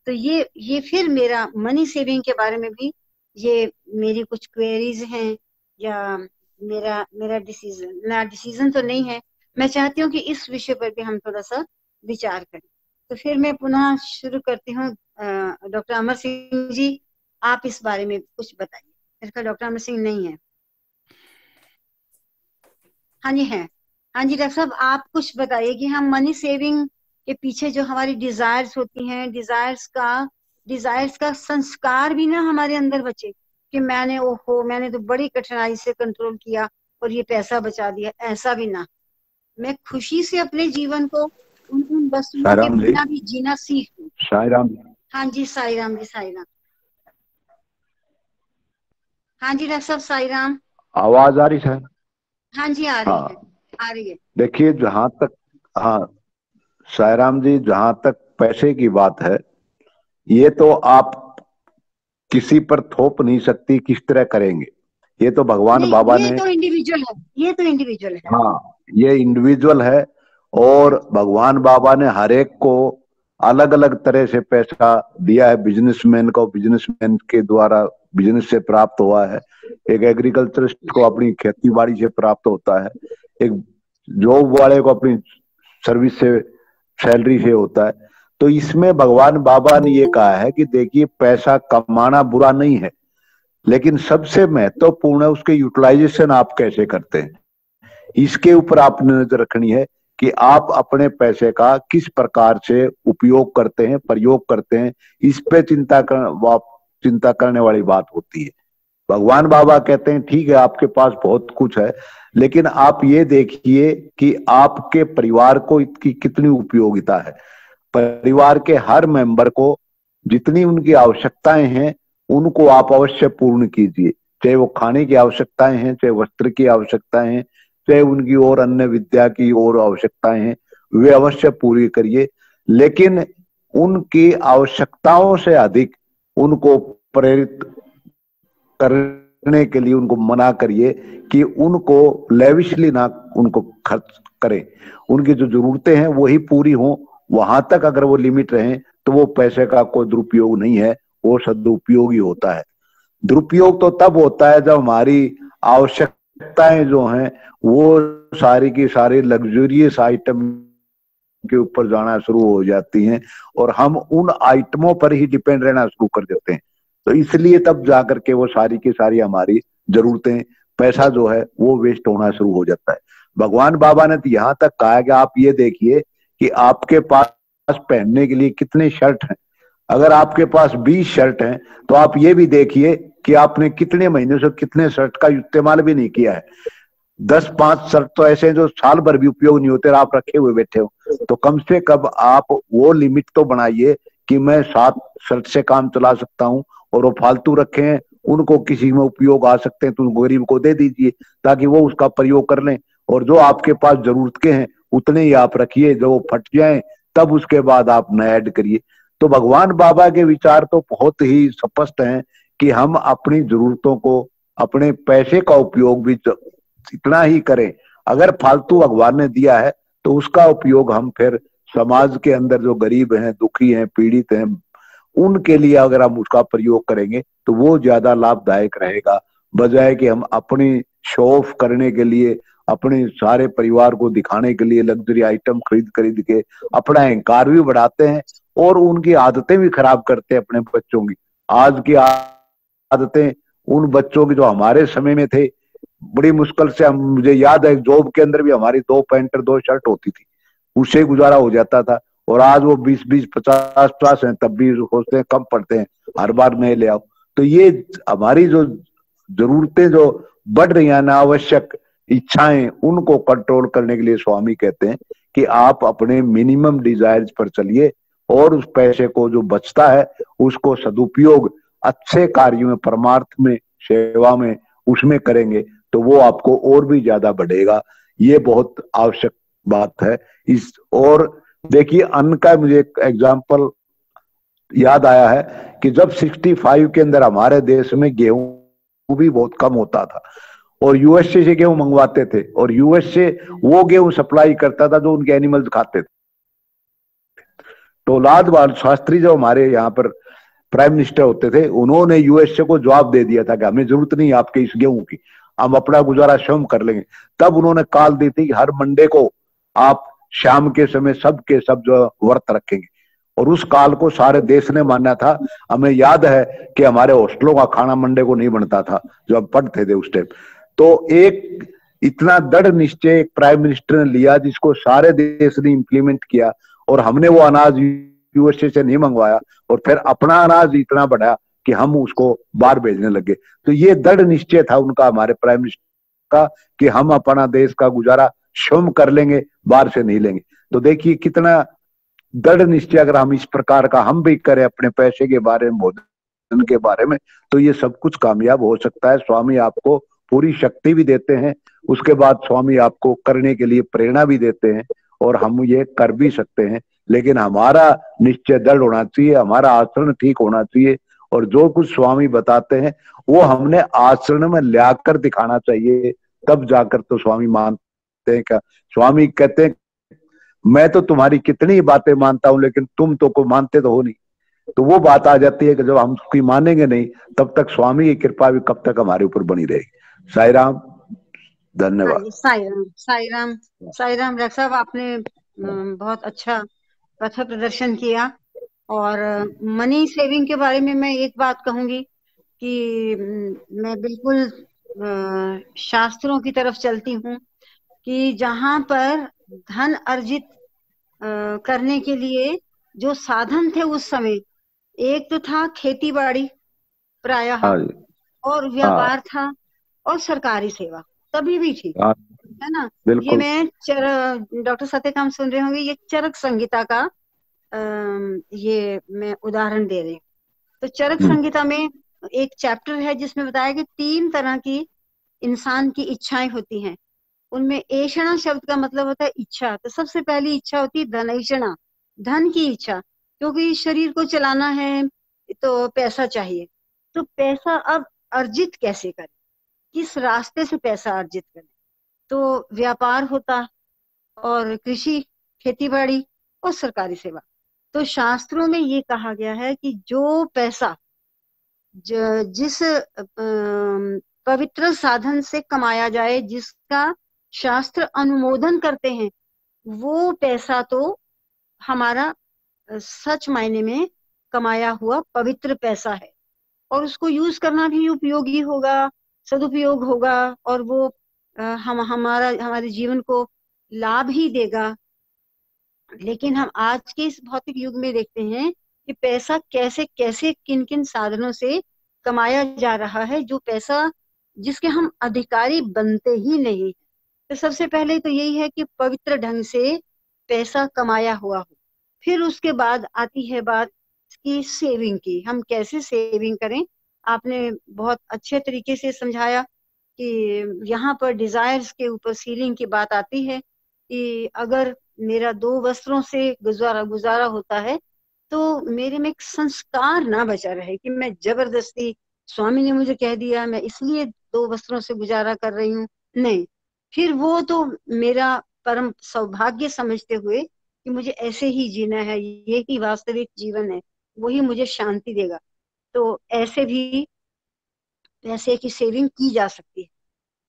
तो ये फिर मेरा मनी सेविंग के बारे में भी ये मेरी कुछ क्वेरीज हैं, या मेरा मेरा डिसीजन तो नहीं है। मैं चाहती हूँ कि इस विषय पर भी हम थोड़ा सा विचार करें। तो फिर मैं पुनः शुरू करती हूँ। डॉक्टर अमर सिंह जी, आप इस बारे में कुछ बताइए। मेरे ख्याल डॉक्टर अमर सिंह नहीं है। हाँ जी है। हाँ जी डॉक्टर साहब, आप कुछ बताइए कि हम मनी सेविंग के पीछे जो हमारी डिजायर्स होती हैं, डिजायर्स का संस्कार भी ना हमारे अंदर बचे, कि मैंने तो बड़ी कठिनाई से कंट्रोल किया और ये पैसा बचा दिया, ऐसा भी ना। मैं खुशी से अपने जीवन को उन वस्तुओं के
साईराम जी,
बिना भी जीना सीखूं।
साईराम,
हाँ जी साईराम जी, साईराम। हाँ जी डॉक्टर साहब, साईराम।
आवाज आ रही सर?
हाँ जी आ रही है,
हाँ,
आ रही है।
देखिए जहां तक, हाँ साईराम जी, जहां तक पैसे की बात है, ये तो आप किसी पर थोप नहीं सकती किस तरह करेंगे। ये तो भगवान
नहीं,
बाबा
ये
ने,
तो इंडिविजुअल है, ये तो इंडिविजुअल है।
हाँ ये इंडिविजुअल है, और भगवान बाबा ने हर एक को अलग अलग तरह से पैसा दिया है। बिजनेसमैन को बिजनेसमैन के द्वारा बिजनेस से प्राप्त हुआ है, एक एग्रीकल्चरिस्ट को अपनी खेती बाड़ी से प्राप्त होता है, एक जॉब वाले को अपनी सर्विस से, सैलरी से होता है। तो इसमें भगवान बाबा ने ये कहा है कि देखिए पैसा कमाना बुरा नहीं है, लेकिन सबसे महत्वपूर्ण है उसके यूटिलाइजेशन आप कैसे करते हैं, इसके ऊपर आपने नजर रखनी है कि आप अपने पैसे का किस प्रकार से उपयोग करते हैं, प्रयोग करते हैं। इस पे चिंता करने वाली बात होती है। भगवान बाबा कहते हैं ठीक है आपके पास बहुत कुछ है, लेकिन आप ये देखिए कि आपके परिवार को इसकी कितनी उपयोगिता है। परिवार के हर मेंबर को जितनी उनकी आवश्यकताएं हैं उनको आप अवश्य पूर्ण कीजिए, चाहे वो खाने की आवश्यकताएं हैं, चाहे वस्त्र की आवश्यकताएं हैं, चाहे उनकी और अन्य विद्या की और आवश्यकताएं हैं, वे अवश्य पूरी करिए। लेकिन उनकी आवश्यकताओं से अधिक उनको प्रेरित करने के लिए उनको मना करिए कि उनको लेविशली ना उनको खर्च करें। उनकी जो जरूरतें हैं वही पूरी हों, वहां तक अगर वो लिमिट रहे तो वो पैसे का कोई दुरुपयोग नहीं है, वो सदुपयोग ही होता है। दुरुपयोग तो तब होता है जब हमारी आवश्यकताएं जो हैं वो सारी की सारी लग्जरियस आइटम के ऊपर जाना शुरू हो जाती हैं और हम उन आइटमों पर ही डिपेंड रहना शुरू कर देते हैं। तो इसलिए तब जाकर के वो सारी की सारी हमारी जरूरतें, पैसा जो है वो वेस्ट होना शुरू हो जाता है। भगवान बाबा ने तो यहाँ तक कहा कि आप ये देखिए कि आपके पास पहनने के लिए कितने शर्ट हैं। अगर आपके पास 20 शर्ट हैं तो आप ये भी देखिए कि आपने कितने महीने से कितने शर्ट का इस्तेमाल भी नहीं किया है। 10-5 शर्ट तो ऐसे हैं जो साल भर भी उपयोग नहीं होते, आप रखे हुए बैठे हो। तो कम से कम आप वो लिमिट तो बनाइए कि मैं 7 शर्ट से काम चला सकता हूँ, और वो फालतू रखे हैं उनको किसी में उपयोग आ सकते हैं तो गरीब को दे दीजिए ताकि वो उसका प्रयोग कर लें। और जो आपके पास जरूरत के हैं उतने ही आप रखिए, जो वो फट जाएं तब उसके बाद आप नया ऐड करिए। तो भगवान बाबा के विचार तो बहुत ही स्पष्ट हैं कि हम अपनी जरूरतों को, अपने पैसे का उपयोग भी इतना ही करें। अगर फालतू भगवान ने दिया है तो उसका उपयोग हम फिर समाज के अंदर जो गरीब हैं, दुखी हैं, पीड़ित हैं, उनके लिए अगर हम उसका प्रयोग करेंगे तो वो ज्यादा लाभदायक रहेगा, बजाय कि हम अपनी शो ऑफ करने के लिए, अपने सारे परिवार को दिखाने के लिए लग्जरी आइटम खरीद के अपना अहंकार भी बढ़ाते हैं और उनकी आदतें भी खराब करते हैं अपने बच्चों की। आज की आदतें उन बच्चों की जो हमारे समय में थे, बड़ी मुश्किल से हम, मुझे याद है जॉब के अंदर भी हमारी 2 पैंट और 2 शर्ट होती थी, उससे गुजारा हो जाता था। और आज वो 20-20, 50-50 हैं तब भी सोचते हैं कम पड़ते हैं, हर बार नए ले आओ। तो ये हमारी जो जरूरतें जो बढ़ रही हैं, अनावश्यक इच्छाएं, उनको कंट्रोल करने के लिए स्वामी कहते हैं कि आप अपने मिनिमम डिजायर्स पर चलिए और उस पैसे को जो बचता है उसको सदुपयोग अच्छे कार्यों में, परमार्थ में, सेवा में, उसमें करेंगे तो वो आपको और भी ज्यादा बढ़ेगा। ये बहुत आवश्यक बात है। इस और देखिए अन्न का मुझे एक एग्जांपल याद आया है कि जब 65 के अंदर हमारे देश में गेहूं भी बहुत कम होता था और यूएसए से गेहूं मंगवाते थे और यूएसए वो गेहूं सप्लाई करता था जो उनके एनिमल्स खाते थे। तो लाल बहादुर शास्त्री जो हमारे यहाँ पर प्राइम मिनिस्टर होते थे, उन्होंने यूएसए को जवाब दे दिया था कि हमें जरूरत नहीं आपके इस गेहूं की, हम अपना गुजारा स्वयं कर लेंगे। तब उन्होंने कॉल दी थी हर मंडे को आप शाम के समय सब के सब जो व्रत रखेंगे, और उस काल को सारे देश ने माना था। हमें याद है कि हमारे हॉस्टलों का खाना मंडे को नहीं बनता था जो हम पढ़ते थे उस टाइम। तो एक इतना दृढ़ निश्चय एक प्राइम मिनिस्टर ने लिया जिसको सारे देश ने इंप्लीमेंट किया, और हमने वो अनाज यूएसए से नहीं मंगवाया और फिर अपना अनाज इतना बढ़ा कि हम उसको बाहर भेजने लगे। तो ये दृढ़ निश्चय था उनका, हमारे प्राइम मिनिस्टर का, कि हम अपना देश का गुजारा स्वयं कर लेंगे, बाहर से नहीं लेंगे। तो देखिए कितना दृढ़ निश्चय अगर हम इस प्रकार का हम भी करें अपने पैसे के बारे में, भोजन के बारे में, तो ये सब कुछ कामयाब हो सकता है। स्वामी आपको पूरी शक्ति भी देते हैं, उसके बाद स्वामी आपको करने के लिए प्रेरणा भी देते हैं और हम ये कर भी सकते हैं। लेकिन हमारा निश्चय दृढ़ होना चाहिए, हमारा आचरण ठीक होना चाहिए, और जो कुछ स्वामी बताते हैं वो हमने आचरण में लाकर दिखाना चाहिए, तब जाकर तो स्वामी मानते हैं। क्या स्वामी कहते हैं मैं तो तुम्हारी कितनी बातें मानता हूं लेकिन तुम तो को मानते तो हो नहीं। तो वो बात आ जाती है कि जब हम उसकी मानेंगे नहीं तब तक स्वामी की कृपा भी कब तक हमारे ऊपर बनी रहेगी। साई राम, धन्यवाद।
साई राम, साई राम, साई राम। डॉक्टर साहब आपने बहुत अच्छा पथ प्रदर्शन किया। और मनी सेविंग के बारे में मैं एक बात कहूंगी कि मैं बिल्कुल शास्त्रों की तरफ चलती हूँ कि जहां पर धन अर्जित करने के लिए जो साधन थे उस समय, एक तो था खेती बाड़ी प्रायः,
हाँ जी,
और
हाँ
व्यापार था, और सरकारी सेवा तभी भी थी,
हाँ,
है ना। ये
बिल्कुल
मैं डॉक्टर सत्यकाम सुन रहे होंगे, ये चरक संहिता का ये मैं उदाहरण दे रही हूँ। तो चरक संहिता में एक चैप्टर है जिसमें बताया कि 3 तरह की इंसान की इच्छाएं होती हैं। उनमें ऐषणा शब्द का मतलब होता है इच्छा। तो सबसे पहली इच्छा होती है धनैषणा, धन की इच्छा, क्योंकि शरीर को चलाना है तो पैसा चाहिए। तो पैसा अब अर्जित कैसे करें, किस रास्ते से पैसा अर्जित करें? तो व्यापार होता, और कृषि, खेती बाड़ी, और सरकारी सेवा। तो शास्त्रों में ये कहा गया है कि जो पैसा जिस पवित्र साधन से कमाया जाए, जिसका शास्त्र अनुमोदन करते हैं, वो पैसा तो हमारा सच मायने में कमाया हुआ पवित्र पैसा है, और उसको यूज करना भी उपयोगी होगा, सदुपयोग होगा, और वो हमारे जीवन को लाभ ही देगा। लेकिन हम आज के इस भौतिक युग में देखते हैं कि पैसा कैसे कैसे किन किन साधनों से कमाया जा रहा है, जो पैसा जिसके हम अधिकारी बनते ही नहीं। तो सबसे पहले तो यही है कि पवित्र ढंग से पैसा कमाया हुआ हो। फिर उसके बाद आती है बात की सेविंग की, हम कैसे सेविंग करें। आपने बहुत अच्छे तरीके से समझाया कि यहाँ पर डिजायर्स के ऊपर सीलिंग की बात आती है कि अगर मेरा 2 वस्त्रों से गुजारा होता है, तो मेरे में एक संस्कार ना बचा रहे कि मैं जबरदस्ती, स्वामी ने मुझे कह दिया मैं इसलिए 2 वस्त्रों से गुजारा कर रही हूँ। नहीं, फिर वो तो मेरा परम सौभाग्य समझते हुए कि मुझे ऐसे ही जीना है, ये ही वास्तविक जीवन है, वही मुझे शांति देगा। तो ऐसे भी पैसे की सेविंग की जा सकती है।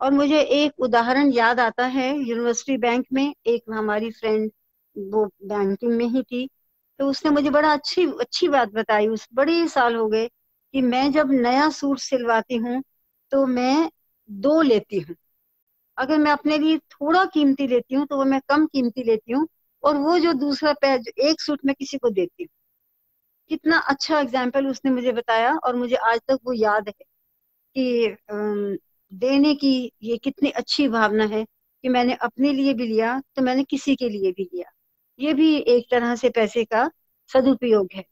और मुझे एक उदाहरण याद आता है, यूनिवर्सिटी बैंक में एक हमारी फ्रेंड, वो बैंकिंग में ही थी, तो उसने मुझे बड़ा अच्छी अच्छी बात बताई। उस बड़े साल हो गए कि मैं जब नया सूट सिलवाती हूँ तो मैं 2 लेती हूँ। अगर मैं अपने लिए थोड़ा कीमती लेती हूँ तो वो मैं कम कीमती लेती हूँ, और वो जो दूसरा जो एक सूट मैं किसी को देती हूँ। कितना अच्छा एग्जाम्पल उसने मुझे बताया, और मुझे आज तक वो याद है कि देने की ये कितनी अच्छी भावना है कि मैंने अपने लिए भी लिया तो मैंने किसी के लिए भी लिया। ये भी एक तरह से पैसे का सदुपयोग है।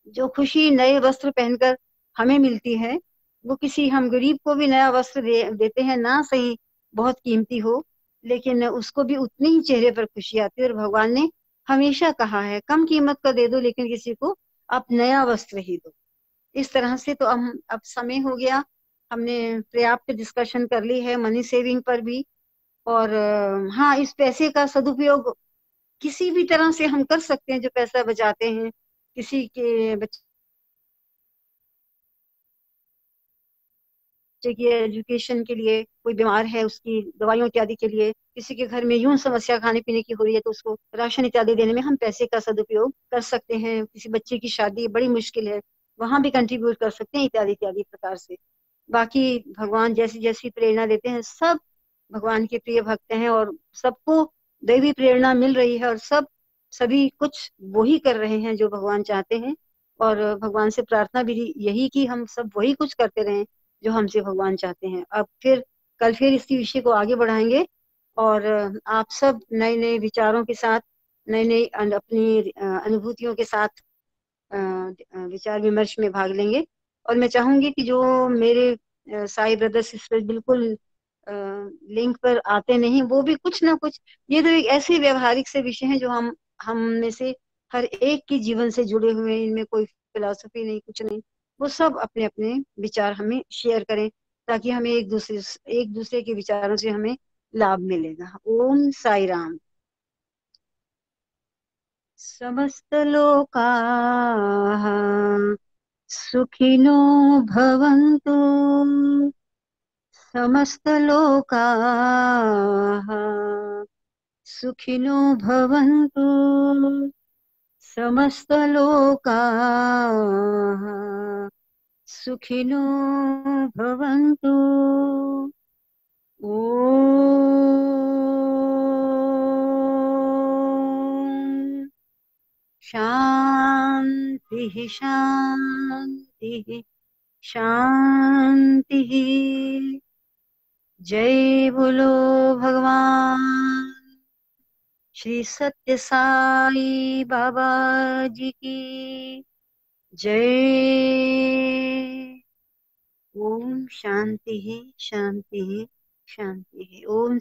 जो खुशी नए वस्त्र पहनकर हमें मिलती है, वो किसी हम गरीब को भी नया वस्त्र देते हैं, ना सही बहुत कीमती हो, लेकिन उसको भी उतनी ही चेहरे पर खुशी आती है। और भगवान ने हमेशा कहा है कम कीमत का दे दो, लेकिन किसी को आप नया वस्त्र ही दो। इस तरह से तो हम अब समय हो गया, हमने पर्याप्त डिस्कशन कर ली है मनी सेविंग पर भी। और हाँ, इस पैसे का सदुपयोग किसी भी तरह से हम कर सकते हैं। जो पैसा बचाते हैं, किसी के बच्चे की एजुकेशन के लिए, कोई बीमार है उसकी दवाइयों इत्यादि के लिए, किसी के घर में यूं समस्या खाने पीने की हो रही है तो उसको राशन इत्यादि देने में हम पैसे का सदुपयोग कर सकते हैं। किसी बच्चे की शादी बड़ी मुश्किल है, वहां भी कंट्रीब्यूट कर सकते हैं, इत्यादि इत्यादि प्रकार से। बाकी भगवान जैसी जैसी प्रेरणा देते हैं, सब भगवान के प्रिय भक्त हैं, और सबको दैवी प्रेरणा मिल रही है, और सभी कुछ वही कर रहे हैं जो भगवान चाहते हैं। और भगवान से प्रार्थना भी यही कि हम सब वही कुछ करते रहें जो हमसे भगवान चाहते हैं। अब फिर कल फिर इसी विषय को आगे बढ़ाएंगे, और आप सब नए नए विचारों के साथ, नई नई अपनी अनुभूतियों के साथ विचार विमर्श में भाग लेंगे। और मैं चाहूंगी कि जो मेरे साई ब्रदर सिस्टर बिल्कुल लिंक पर आते नहीं, वो भी कुछ ना कुछ, ये तो एक ऐसे व्यवहारिक से विषय हैं जो हम में से हर एक के जीवन से जुड़े हुए हैं, इनमें कोई फिलॉसफी नहीं, कुछ नहीं। वो सब अपने अपने विचार हमें शेयर करें, ताकि हमें एक दूसरे के विचारों से हमें लाभ मिलेगा। ओम साई राम। समस्त लोकाः सुखिनो भवन्तु, समस्त लोकाः सुखिनो भवन्तु, समस्तलोकाः सुखिनो भवन्तु। ॐ शान्तिः शान्तिः शान्तिः। जय बोलो भगवान श्री सत्य साई बाबा जी की जय। ओम शांति शांति शांति। ओम